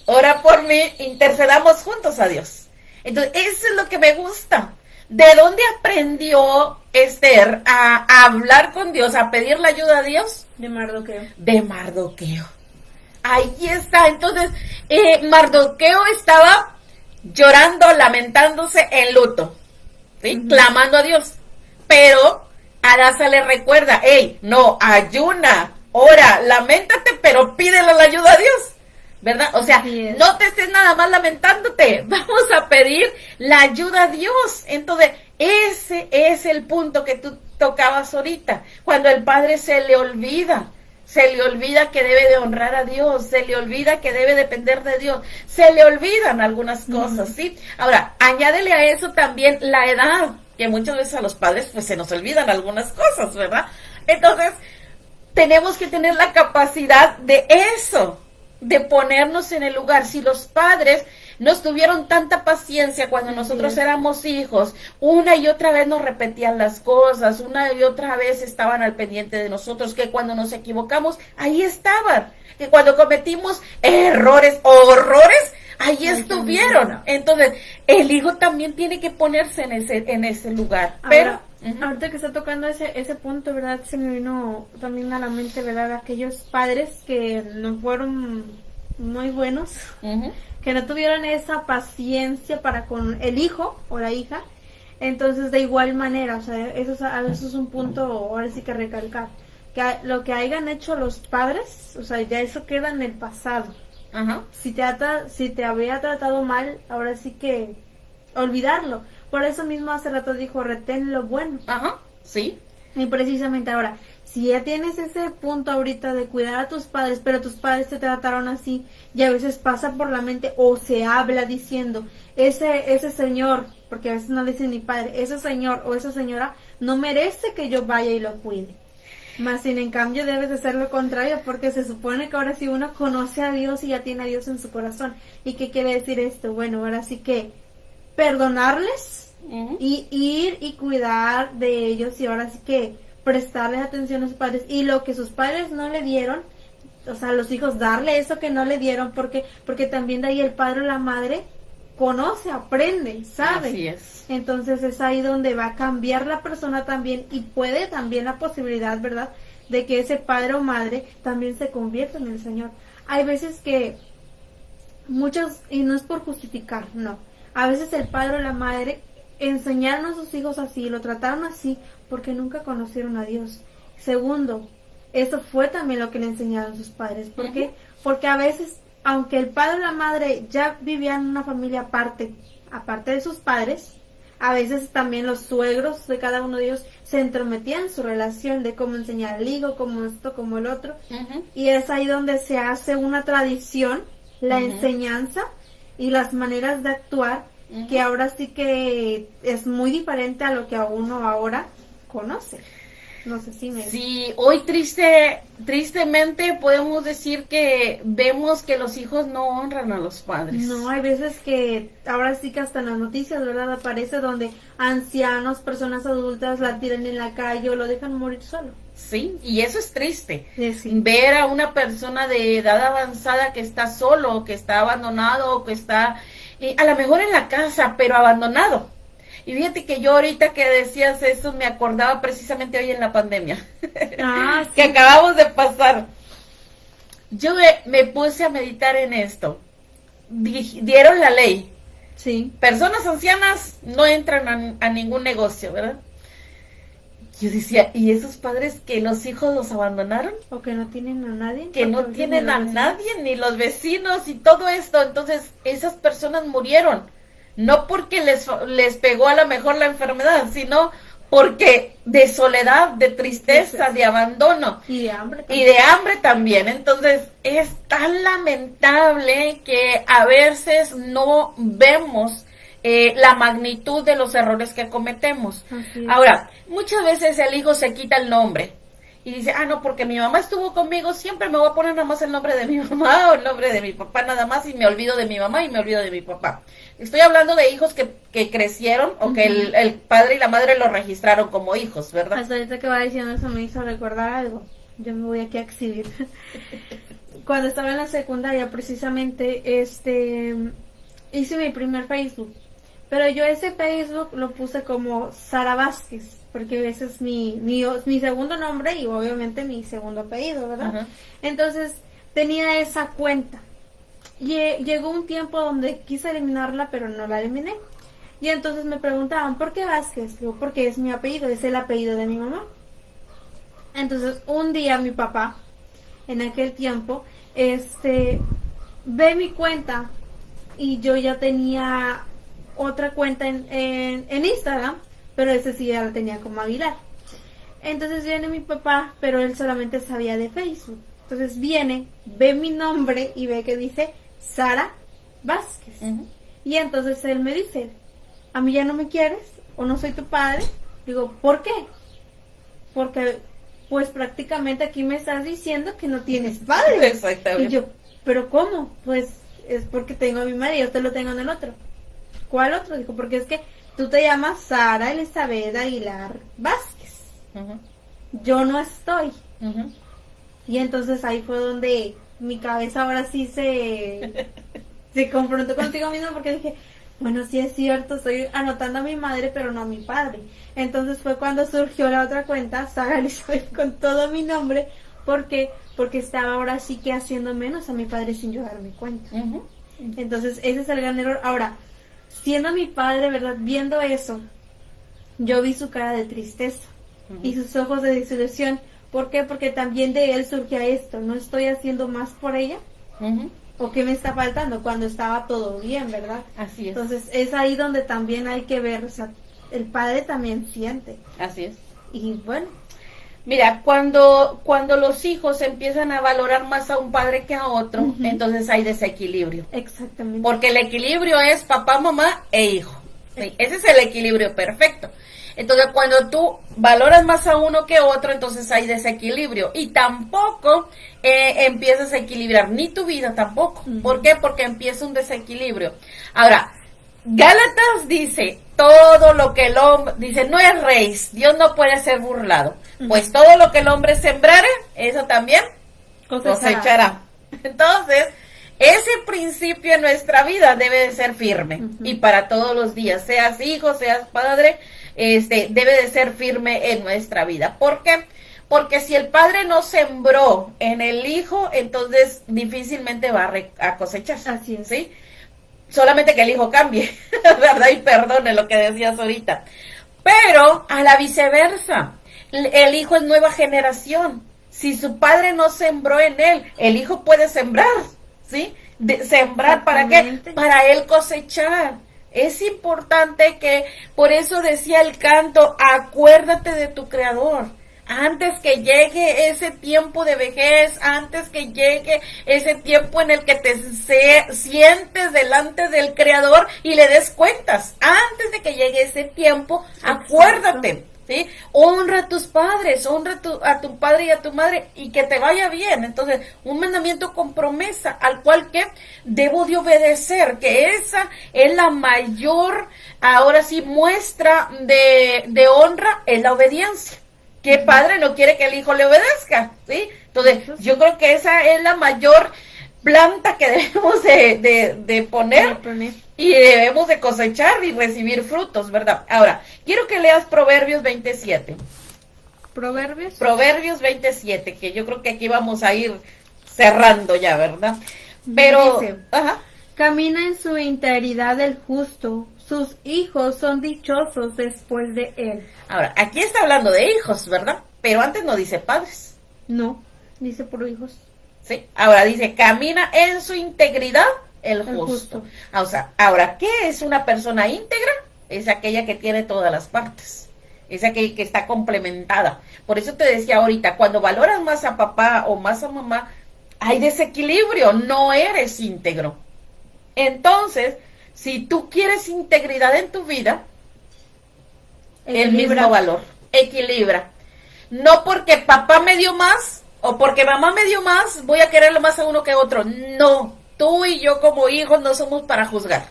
ora por mí, intercedamos juntos a Dios. Entonces, eso es lo que me gusta. ¿De dónde aprendió Esther a hablar con Dios, a pedir la ayuda a Dios?
De Mardoqueo.
De Mardoqueo. Ahí está. Entonces, Mardoqueo estaba llorando, lamentándose en luto, ¿sí?
Ujú.
Clamando a Dios. Pero Adasa le recuerda, hey, no, ayuna, ora, lamentate, pero pídele la ayuda a Dios, ¿verdad? O sea,
Así es.
no te estés nada más lamentándote, vamos a pedir la ayuda a Dios. Entonces, ese es el punto que tú tocabas ahorita, cuando el padre se le olvida que debe de honrar a Dios, se le olvida que debe depender de Dios, se le olvidan algunas cosas, ¿sí? Ahora, añádele a eso también la edad, que muchas veces a los padres pues se nos olvidan algunas cosas, ¿verdad? Entonces, tenemos que tener la capacidad de eso, de ponernos en el lugar. Si los padres nos tuvieron tanta paciencia cuando nosotros éramos hijos, una y otra vez nos repetían las cosas, una y otra vez estaban al pendiente de nosotros, que cuando nos equivocamos, ahí estaban, que cuando cometimos errores o horrores, ahí estuvieron. Entonces, el hijo también tiene que ponerse en ese lugar. Pero
Ahora, ahorita que está tocando ese punto, ¿verdad? Se me vino también a la mente, ¿verdad? Aquellos padres que no fueron muy buenos, que no tuvieron esa paciencia para con el hijo o la hija. Entonces, de igual manera, o sea, eso es un punto, ahora sí que recalcar, que lo que hayan hecho los padres, o sea, ya eso queda en el pasado.
Ajá.
Si te había tratado mal, ahora sí que olvidarlo. Por eso mismo hace rato dijo, retén lo bueno.
Ajá, sí.
Y precisamente ahora, si ya tienes ese punto ahorita de cuidar a tus padres, pero tus padres te trataron así, y a veces pasa por la mente o se habla diciendo, ese señor, porque a veces no dicen ni padre, ese señor o esa señora no merece que yo vaya y lo cuide. Más sin en cambio debes de ser lo contrario, porque se supone que ahora sí uno conoce a Dios y ya tiene a Dios en su corazón. ¿Y qué quiere decir esto? Bueno, ahora sí que perdonarles y ir y cuidar de ellos, y ahora sí que prestarles atención a sus padres, y lo que sus padres no le dieron, o sea, los hijos darle eso que no le dieron, porque también de ahí el padre o la madre conoce, aprende, sabe.
Así es.
Entonces es ahí donde va a cambiar la persona también, y puede también la posibilidad, ¿verdad?, de que ese padre o madre también se convierta en el Señor. Hay veces que muchos, y no es por justificar, no, a veces el padre o la madre enseñaron a sus hijos así, lo trataron así, porque nunca conocieron a Dios. Segundo, eso fue también lo que le enseñaron sus padres. ¿Por qué? Porque a veces, aunque el padre o la madre ya vivían en una familia aparte de sus padres, a veces también los suegros de cada uno de ellos se entrometían en su relación de cómo enseñar al hijo, como esto, como el otro. Y es ahí donde se hace una tradición, la enseñanza y las maneras de actuar, que ahora sí que es muy diferente a lo que a uno ahora conoce. No sé si me...
Sí, hoy tristemente podemos decir que vemos que los hijos no honran a los padres.
No, hay veces que ahora sí que hasta en las noticias, ¿verdad?, aparece donde ancianos, personas adultas la tiran en la calle o lo dejan morir solo.
Sí, y eso es triste.
Sí.
Ver a una persona de edad avanzada que está solo, que está abandonado, que está a lo mejor en la casa, pero abandonado. Y fíjate que yo ahorita que decías eso me acordaba precisamente hoy en la pandemia
Sí.
que acabamos de pasar. Yo me puse a meditar en esto. Dieron la ley.
Sí.
Personas ancianas no entran a ningún negocio, ¿verdad? Yo decía, ¿y esos padres que los hijos los abandonaron?
O que no tienen a nadie.
Que no tienen a nadie, ni los vecinos y todo esto. Entonces, esas personas murieron. No porque les pegó a lo mejor la enfermedad, sino porque de soledad, de tristeza, de abandono.
Y de hambre también.
Y de hambre también. Entonces, es tan lamentable que a veces no vemos la magnitud de los errores que cometemos.
Así es.
Ahora, muchas veces el hijo se quita el nombre y dice, no, porque mi mamá estuvo conmigo, siempre me voy a poner nada más el nombre de mi mamá o el nombre de mi papá nada más, y me olvido de mi mamá y me olvido de mi papá. Estoy hablando de hijos que crecieron o que el padre y la madre lo registraron como hijos, ¿verdad?
Hasta ahorita que va diciendo eso me hizo recordar algo. Yo me voy aquí a exhibir. Cuando estaba en la secundaria, precisamente, hice mi primer Facebook. Pero yo ese Facebook lo puse como Sara Vázquez, porque ese es mi segundo nombre y obviamente mi segundo apellido, ¿verdad?
Ajá.
Entonces tenía esa cuenta. Llegó un tiempo donde quise eliminarla, pero no la eliminé. Y entonces me preguntaban, ¿por qué Vázquez? Digo, porque es mi apellido, es el apellido de mi mamá. Entonces un día mi papá, en aquel tiempo, ve mi cuenta y yo ya tenía otra cuenta en Instagram, pero ese sí ya la tenía como Aguilar. Entonces viene mi papá, pero él solamente sabía de Facebook. Entonces viene, ve mi nombre y ve que dice Sara Vázquez. Y entonces él me dice, ¿a mí ya no me quieres? ¿O no soy tu padre? Digo, ¿por qué? Porque pues prácticamente aquí me estás diciendo que no tienes padre.
Exactamente.
Y yo, ¿pero cómo? Pues es porque tengo a mi madre y yo te lo tengo en el otro. ¿Cuál otro? Dijo, porque es que tú te llamas Sara Elizabeth Aguilar Vázquez. Yo no estoy. Y entonces ahí fue donde mi cabeza ahora sí se confrontó contigo mismo, porque dije, bueno, sí es cierto, estoy anotando a mi madre, pero no a mi padre. Entonces fue cuando surgió la otra cuenta, Sara Elizabeth, con todo mi nombre, porque estaba ahora sí que haciendo menos a mi padre sin yo darme cuenta. Entonces ese es el gran error. Ahora, siendo mi padre, ¿verdad? Viendo eso, yo vi su cara de tristeza y sus ojos de desilusión. ¿Por qué? Porque también de él surgía esto. ¿No estoy haciendo más por ella? ¿O qué me está faltando? Cuando estaba todo bien, ¿verdad?
Así es.
Entonces es ahí donde también hay que ver, o sea, el padre también siente.
Así es.
Y bueno.
Mira, cuando los hijos empiezan a valorar más a un padre que a otro,
Ujú.
entonces hay desequilibrio.
Exactamente.
Porque el equilibrio es papá, mamá e hijo. ¿Sí? Ese es el equilibrio perfecto. Entonces, cuando tú valoras más a uno que otro, entonces hay desequilibrio. Y tampoco empiezas a equilibrar, ni tu vida tampoco.
Ujú.
¿Por qué? Porque empieza un desequilibrio. Ahora, Gálatas dice, todo lo que el hombre, dice, no es rey, Dios no puede ser burlado.
Ujú.
Pues todo lo que el hombre sembrare, eso también cosechará. Entonces, ese principio en nuestra vida debe de ser firme.
Ujú.
Y para todos los días, seas hijo, seas padre, debe de ser firme en nuestra vida. ¿Por qué? Porque si el padre no sembró en el hijo, entonces difícilmente va a cosechar.
Así es.
¿Sí? Solamente que el hijo cambie, ¿verdad? Y perdone lo que decías ahorita. Pero a la viceversa, el hijo es nueva generación. Si su padre no sembró en él, el hijo puede sembrar, ¿sí? Sembrar, ¿para qué?
Exactamente.
Para él cosechar. Es importante que, por eso decía el canto, acuérdate de tu creador. Antes que llegue ese tiempo de vejez, antes que llegue ese tiempo en el que te sientes delante del Creador y le des cuentas, antes de que llegue ese tiempo, acuérdate, ¿sí? Honra a tus padres, honra a tu padre y a tu madre y que te vaya bien. Entonces, un mandamiento con promesa al cual que debo de obedecer, que esa es la mayor, ahora sí, muestra de honra, es la obediencia. ¿Qué padre no quiere que el hijo le obedezca? ¿Sí? Entonces, yo creo que esa es la mayor planta que debemos de poner y debemos de cosechar y recibir frutos, ¿verdad? Ahora, quiero que leas Proverbios 27.
Proverbios.
Proverbios 27, que yo creo que aquí vamos a ir cerrando ya, ¿verdad? Pero,
Dice,
ajá.
camina en su integridad el justo, sus hijos son dichosos después de él.
Ahora, aquí está hablando de hijos, ¿verdad? Pero antes no dice padres.
No, dice por hijos.
¿Sí? Ahora dice, camina en su integridad el justo.
justo.
O sea, ahora, ¿qué es una persona íntegra? Es aquella que tiene todas las partes. Es aquella que está complementada. Por eso te decía ahorita, cuando valoras más a papá o más a mamá, hay desequilibrio, no eres íntegro. Entonces, si tú quieres integridad en tu vida, el mismo valor, equilibra. No porque papá me dio más o porque mamá me dio más, voy a quererlo más a uno que a otro. No, tú y yo como hijos no somos para juzgar.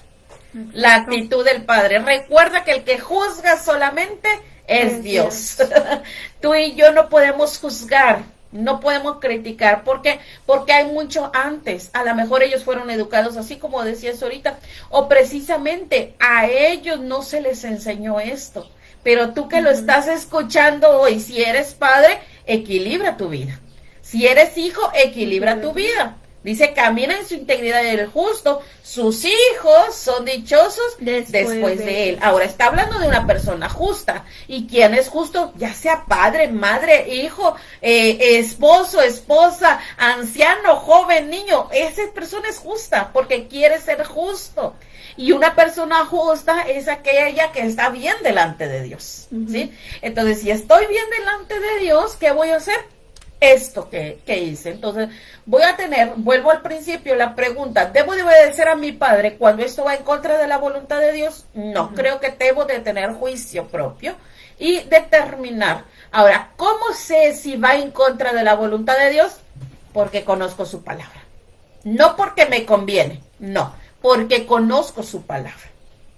La actitud del padre. Recuerda que el que juzga solamente es Dios. Tú y yo no podemos juzgar, no podemos criticar. ¿Por qué? Porque hay mucho antes. A lo mejor ellos fueron educados así como decías ahorita. O precisamente a ellos no se les enseñó esto. Pero tú que lo estás escuchando hoy, si eres padre, equilibra tu vida. Si eres hijo, equilibra tu vida. Dice, camina en su integridad el justo, sus hijos son dichosos después de él. Ahora, está hablando de una persona justa. ¿Y quién es justo? Ya sea padre, madre, hijo, esposo, esposa, anciano, joven, niño. Esa persona es justa porque quiere ser justo. Y una persona justa es aquella que está bien delante de Dios, ¿sí? Entonces, si estoy bien delante de Dios, ¿qué voy a hacer? Esto que hice. Entonces, voy a tener, vuelvo al principio, la pregunta, ¿debo de obedecer a mi padre cuando esto va en contra de la voluntad de Dios? No, creo que debo de tener juicio propio y determinar. Ahora, ¿cómo sé si va en contra de la voluntad de Dios? Porque conozco su palabra. No porque me conviene, no, porque conozco su palabra,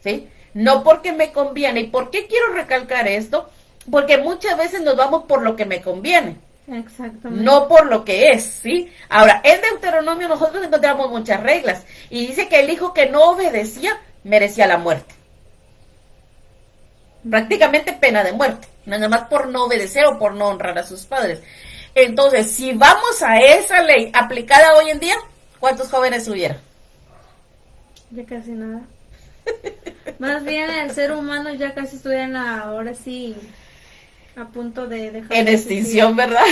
¿sí? No porque me conviene. ¿Y por qué quiero recalcar esto? Porque muchas veces nos vamos por lo que me conviene.
Exactamente.
No por lo que es, ¿sí? Ahora, en Deuteronomio nosotros encontramos muchas reglas y dice que el hijo que no obedecía merecía la muerte. Prácticamente pena de muerte, nada más por no obedecer o por no honrar a sus padres. Entonces, si vamos a esa ley aplicada hoy en día, ¿cuántos jóvenes hubiera?
Ya casi nada. Más bien el ser humano ya casi estuviera ahora sí a punto de dejar
en
de
extinción, ¿verdad?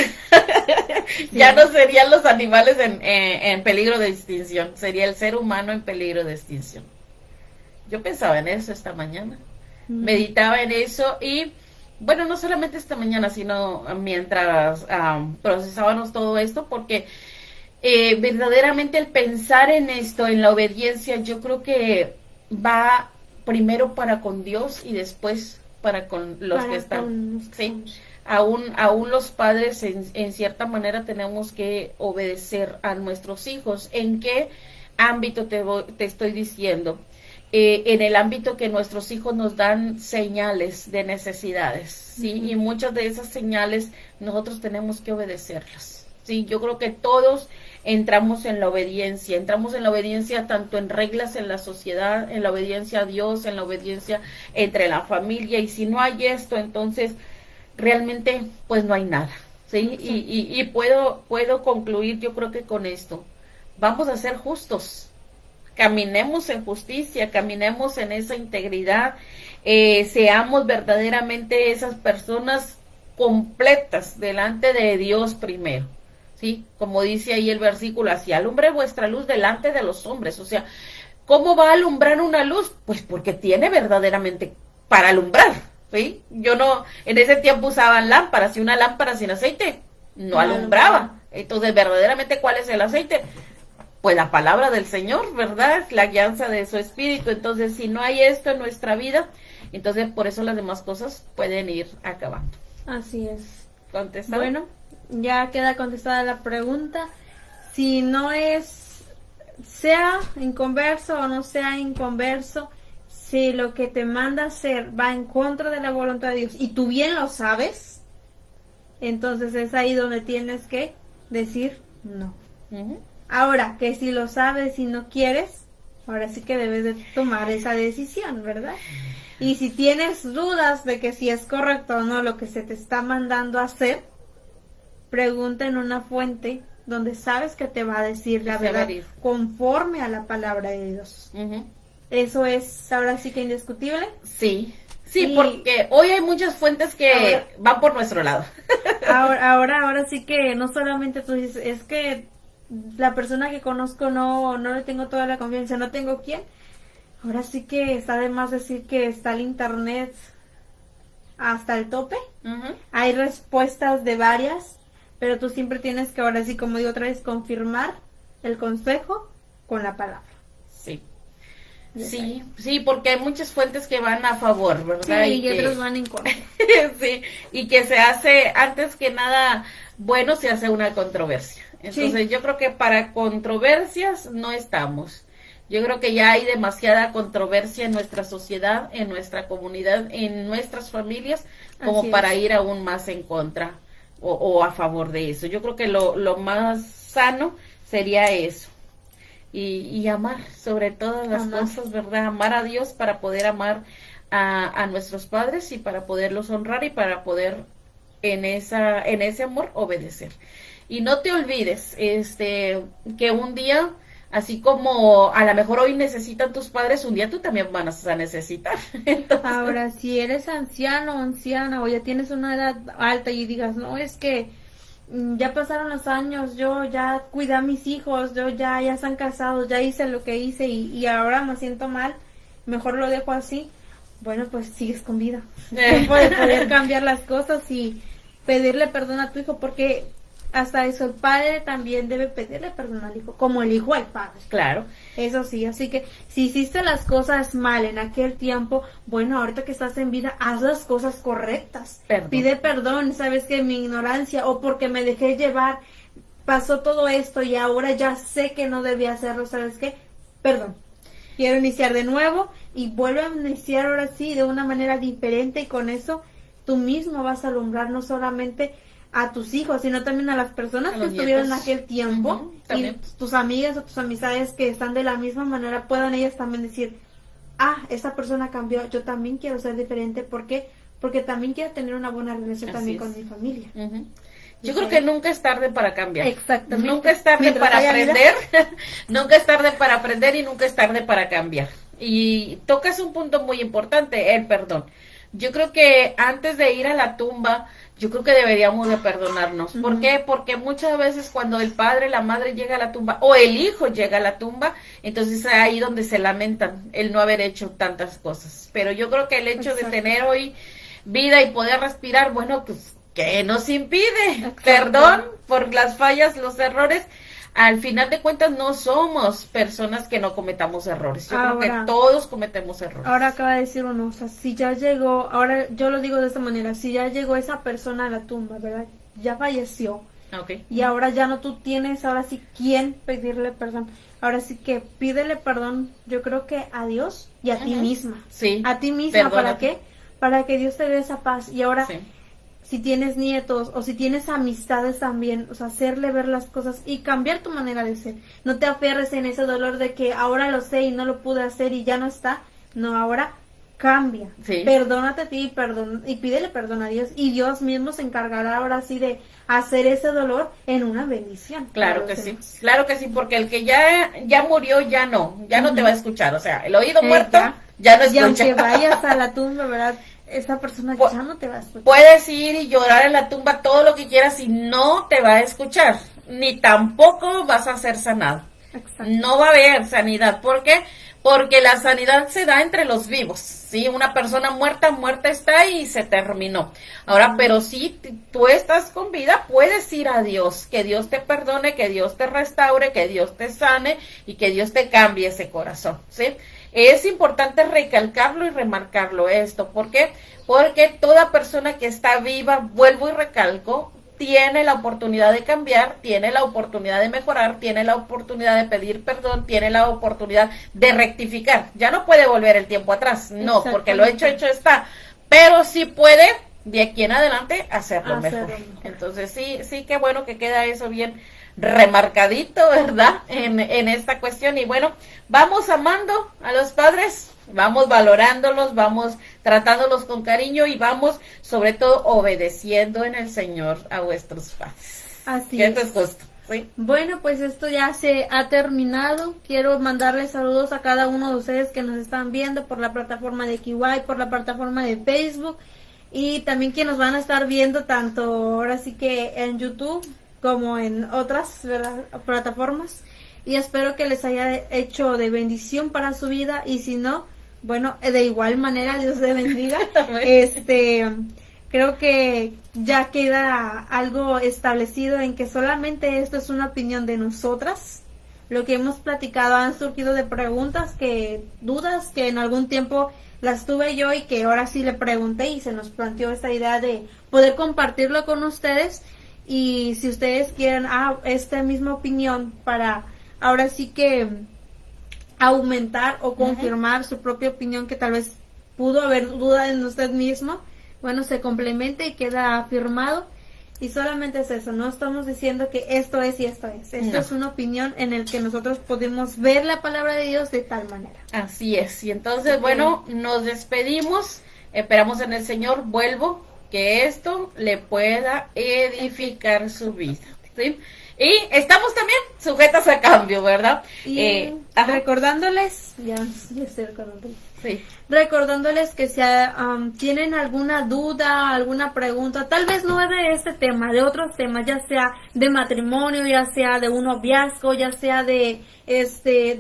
Ya no serían los animales en peligro de extinción, sería el ser humano en peligro de extinción. Yo pensaba en eso esta mañana, meditaba en eso y bueno, no solamente esta mañana, sino mientras procesábamos todo esto, porque verdaderamente el pensar en esto, en la obediencia, yo creo que va primero para con Dios y después para con los que están. Sí, aún los padres en cierta manera tenemos que obedecer a nuestros hijos. ¿En qué ámbito te estoy diciendo? En el ámbito que nuestros hijos nos dan señales de necesidades, ¿sí? Y muchas de esas señales nosotros tenemos que obedecerlas, ¿sí? Yo creo que todos entramos en la obediencia tanto en reglas en la sociedad, en la obediencia a Dios, en la obediencia entre la familia, y si no hay esto, entonces realmente pues no hay nada, ¿sí? Y puedo concluir, yo creo que con esto, vamos a ser justos, caminemos en justicia, caminemos en esa integridad, seamos verdaderamente esas personas completas delante de Dios primero, ¿sí? Como dice ahí el versículo, así alumbre vuestra luz delante de los hombres. O sea, ¿cómo va a alumbrar una luz? Pues porque tiene verdaderamente para alumbrar, ¿sí? Yo no, en ese tiempo usaban lámparas, y una lámpara sin aceite no alumbraba. Entonces, verdaderamente, ¿cuál es el aceite? Pues la palabra del Señor, ¿verdad? La guianza de su espíritu. Entonces, si no hay esto en nuestra vida, entonces por eso las demás cosas pueden ir acabando.
Así es.
¿Contestado?
Bueno, ya queda contestada la pregunta. Si no es, sea inconverso o no sea inconverso, si lo que te manda hacer va en contra de la voluntad de Dios y tú bien lo sabes, entonces es ahí donde tienes que decir no. Ahora, que si lo sabes y no quieres, ahora sí que debes de tomar esa decisión, ¿verdad? Y si tienes dudas de que si es correcto o no lo que se te está mandando a hacer, pregunta en una fuente donde sabes que te va a decir la verdad conforme a la palabra de Dios. Eso es ahora sí que indiscutible.
Sí, porque hoy hay muchas fuentes que van por nuestro lado.
Ahora sí que no solamente tú dices, es que la persona que conozco no le tengo toda la confianza, no tengo quién. Ahora sí que está de más decir que está el internet hasta el tope. Hay respuestas de varias, pero tú siempre tienes que, ahora sí, como digo otra vez, confirmar el consejo con la palabra.
Sí, porque hay muchas fuentes que van a favor, ¿verdad?
Sí, y otros van en contra.
Sí, y que se hace, antes que nada, bueno, se hace una controversia. Entonces yo creo que para controversias no estamos. Yo creo que ya hay demasiada controversia en nuestra sociedad, en nuestra comunidad, en nuestras familias, como para ir aún más en contra o a favor de eso. Yo creo que lo más sano sería eso. Y amar sobre todas las cosas, ¿verdad? Amar a Dios para poder amar a nuestros padres y para poderlos honrar y para poder en ese amor obedecer. Y no te olvides, que un día, así como a lo mejor hoy necesitan tus padres, un día tú también vas a necesitar. Entonces,
ahora, si eres anciano o anciana o ya tienes una edad alta y digas, no, es que ya pasaron los años, yo ya cuidé a mis hijos, yo ya están casados, ya hice lo que hice y ahora me siento mal, mejor lo dejo así. Bueno, pues sigues con vida. Tiempo de poder cambiar las cosas y pedirle perdón a tu hijo, porque hasta eso el padre también debe pedirle perdón al hijo, como el hijo al padre.
Claro.
Eso sí, así que si hiciste las cosas mal en aquel tiempo, bueno, ahorita que estás en vida, haz las cosas correctas. Pide perdón, sabes que mi ignorancia o porque me dejé llevar, pasó todo esto y ahora ya sé que no debía hacerlo, ¿sabes qué? Perdón. Quiero iniciar de nuevo y vuelvo a iniciar ahora sí de una manera diferente y con eso tú mismo vas a alumbrar no solamente a tus hijos, sino también a las personas que estuvieron en aquel tiempo y tus amigas o tus amistades que están de la misma manera, puedan ellas también decir, esta persona cambió, yo también quiero ser diferente. ¿Por qué? Porque también quiero tener una buena relación también con mi familia.
Yo creo que nunca es tarde para cambiar.
Exactamente.
Nunca es tarde para aprender. Nunca es tarde para aprender y nunca es tarde para cambiar. Y tocas un punto muy importante, el perdón. Yo creo que antes de ir a la tumba, yo creo que deberíamos de perdonarnos. ¿Por qué? Porque muchas veces cuando el padre, la madre llega a la tumba, o el hijo llega a la tumba, entonces es ahí donde se lamentan el no haber hecho tantas cosas. Pero yo creo que el hecho de tener hoy vida y poder respirar, bueno, pues, ¿qué nos impide? Perdón por las fallas, los errores. Al final de cuentas no somos personas que no cometamos errores. Yo creo que todos cometemos errores.
Ahora acaba de decir uno, o sea, si ya llegó, ahora yo lo digo de esta manera, si ya llegó esa persona a la tumba, ¿verdad? Ya falleció.
Okay.
Y ahora ya no tú tienes, ahora sí, quién pedirle perdón. Ahora sí que pídele perdón, yo creo que a Dios y a ti misma.
Sí.
A ti misma,
Perdónate.
¿para qué? Para que Dios te dé esa paz. Y ahora...
Sí.
Si tienes nietos o si tienes amistades también, o sea, hacerle ver las cosas y cambiar tu manera de ser. No te aferres en ese dolor de que ahora lo sé y no lo pude hacer y ya no está. No, ahora cambia.
Sí.
Perdónate a ti y pídele perdón a Dios. Y Dios mismo se encargará ahora sí de hacer ese dolor en una bendición.
Claro que sí, claro que sí, porque el que ya murió ya no te va a escuchar. O sea, el oído muerto ya no escucha.
Y aunque vayas a la tumba, ¿verdad? Esa persona ya no te va a escuchar.
Puedes ir y llorar en la tumba todo lo que quieras y no te va a escuchar, ni tampoco vas a ser sanado.
Exacto.
No va a haber sanidad. ¿Por qué? Porque la sanidad se da entre los vivos, ¿sí? Una persona muerta está y se terminó. Ahora, pero si tú estás con vida, puedes ir a Dios, que Dios te perdone, que Dios te restaure, que Dios te sane y que Dios te cambie ese corazón, ¿sí? Es importante recalcarlo y remarcarlo esto. ¿Por qué? Porque toda persona que está viva, vuelvo y recalco, tiene la oportunidad de cambiar, tiene la oportunidad de mejorar, tiene la oportunidad de pedir perdón, tiene la oportunidad de rectificar. Ya no puede volver el tiempo atrás, no, porque lo hecho está. Pero sí puede, de aquí en adelante, hacerlo mejor. Entonces sí, qué bueno que queda eso bien remarcadito, ¿verdad? En esta cuestión. Y bueno, vamos amando a los padres, vamos valorándolos, vamos tratándolos con cariño y vamos sobre todo obedeciendo en el Señor a vuestros padres.
Así
es. Esto es justo, ¿sí?
Bueno, pues esto ya se ha terminado. Quiero mandarles saludos a cada uno de ustedes que nos están viendo por la plataforma de Kiwai, por la plataforma de Facebook y también que nos van a estar viendo tanto ahora sí que en YouTube como en otras, ¿verdad?, plataformas, y espero que les haya hecho de bendición para su vida, y si no, bueno, de igual manera Dios les bendiga. Creo que ya queda algo establecido en que solamente esto es una opinión de nosotras. Lo que hemos platicado han surgido de preguntas, dudas que en algún tiempo las tuve yo y que ahora sí le pregunté y se nos planteó esta idea de poder compartirlo con ustedes. Y si ustedes quieren esta misma opinión para ahora sí que aumentar o confirmar su propia opinión que tal vez pudo haber duda en usted mismo, bueno, se complementa y queda afirmado. Y solamente es eso, no estamos diciendo que esto es y esto es. Esto es una opinión en el que nosotros podemos ver la palabra de Dios de tal manera.
Así es. Y entonces, bueno, nos despedimos. Esperamos en el Señor, vuelvo, que esto le pueda edificar su vida, ¿sí? Y estamos también sujetas a cambio, ¿verdad?
Y recordándoles, ya estoy recordando.
Sí.
Recordándoles que si tienen alguna duda, alguna pregunta, tal vez no es de este tema, de otros temas, ya sea de matrimonio, ya sea de un noviazgo, ya sea de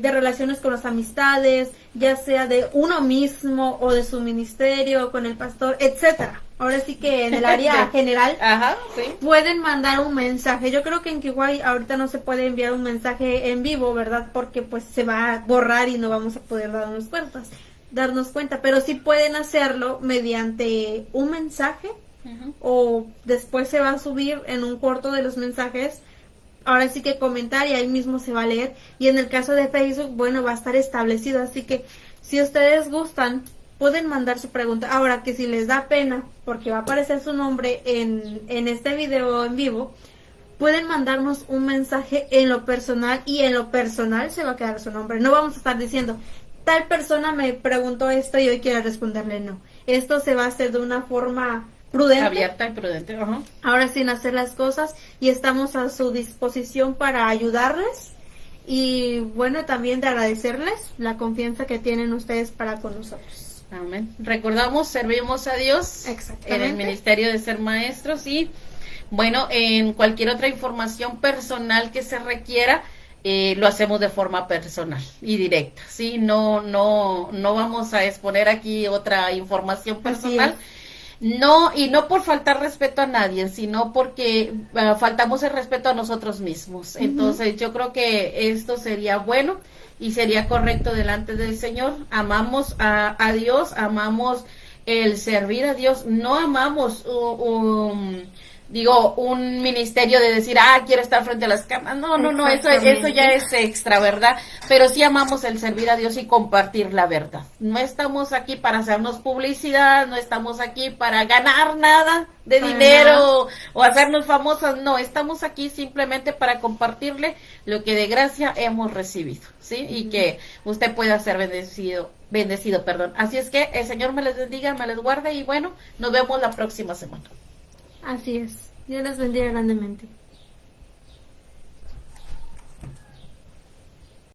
relaciones con las amistades, ya sea de uno mismo o de su ministerio con el pastor, etcétera. Ahora sí que en el área general pueden mandar un mensaje. Yo creo que en Kiwai ahorita no se puede enviar un mensaje en vivo, ¿verdad? Porque pues se va a borrar y no vamos a poder darnos cuenta, pero sí pueden hacerlo mediante un mensaje o después se va a subir en un corto de los mensajes. Ahora sí que comentar y ahí mismo se va a leer, y en el caso de Facebook, bueno, va a estar establecido, así que si ustedes gustan pueden mandar su pregunta. Ahora que si les da pena porque va a aparecer su nombre en este video en vivo, pueden mandarnos un mensaje en lo personal y en lo personal se va a quedar su nombre. No vamos a estar diciendo tal persona me preguntó esto y hoy quiero responderle. No, esto se va a hacer de una forma prudente,
abierta y prudente.
Ahora sin hacer las cosas, y estamos a su disposición para ayudarles y bueno, también de agradecerles la confianza que tienen ustedes para con nosotros.
Amén. Recordamos, servimos a Dios en el ministerio de ser maestros, y bueno, en cualquier otra información personal que se requiera, lo hacemos de forma personal y directa, ¿sí? No vamos a exponer aquí otra información personal. No, y no por faltar respeto a nadie, sino porque faltamos el respeto a nosotros mismos. Entonces, yo creo que esto sería bueno y sería correcto delante del Señor. Amamos a Dios, amamos el servir a Dios, no amamos un ministerio de decir, quiero estar frente a las cámaras. No, eso ya es extra, ¿verdad? Pero sí amamos el servir a Dios y compartir la verdad. No estamos aquí para hacernos publicidad, no estamos aquí para ganar nada de dinero o hacernos famosas, no, estamos aquí simplemente para compartirle lo que de gracia hemos recibido, ¿sí? Y que usted pueda ser bendecido, perdón. Así es que el Señor me les bendiga, me les guarde y bueno, nos vemos la próxima semana.
Así es. Dios les bendiga grandemente.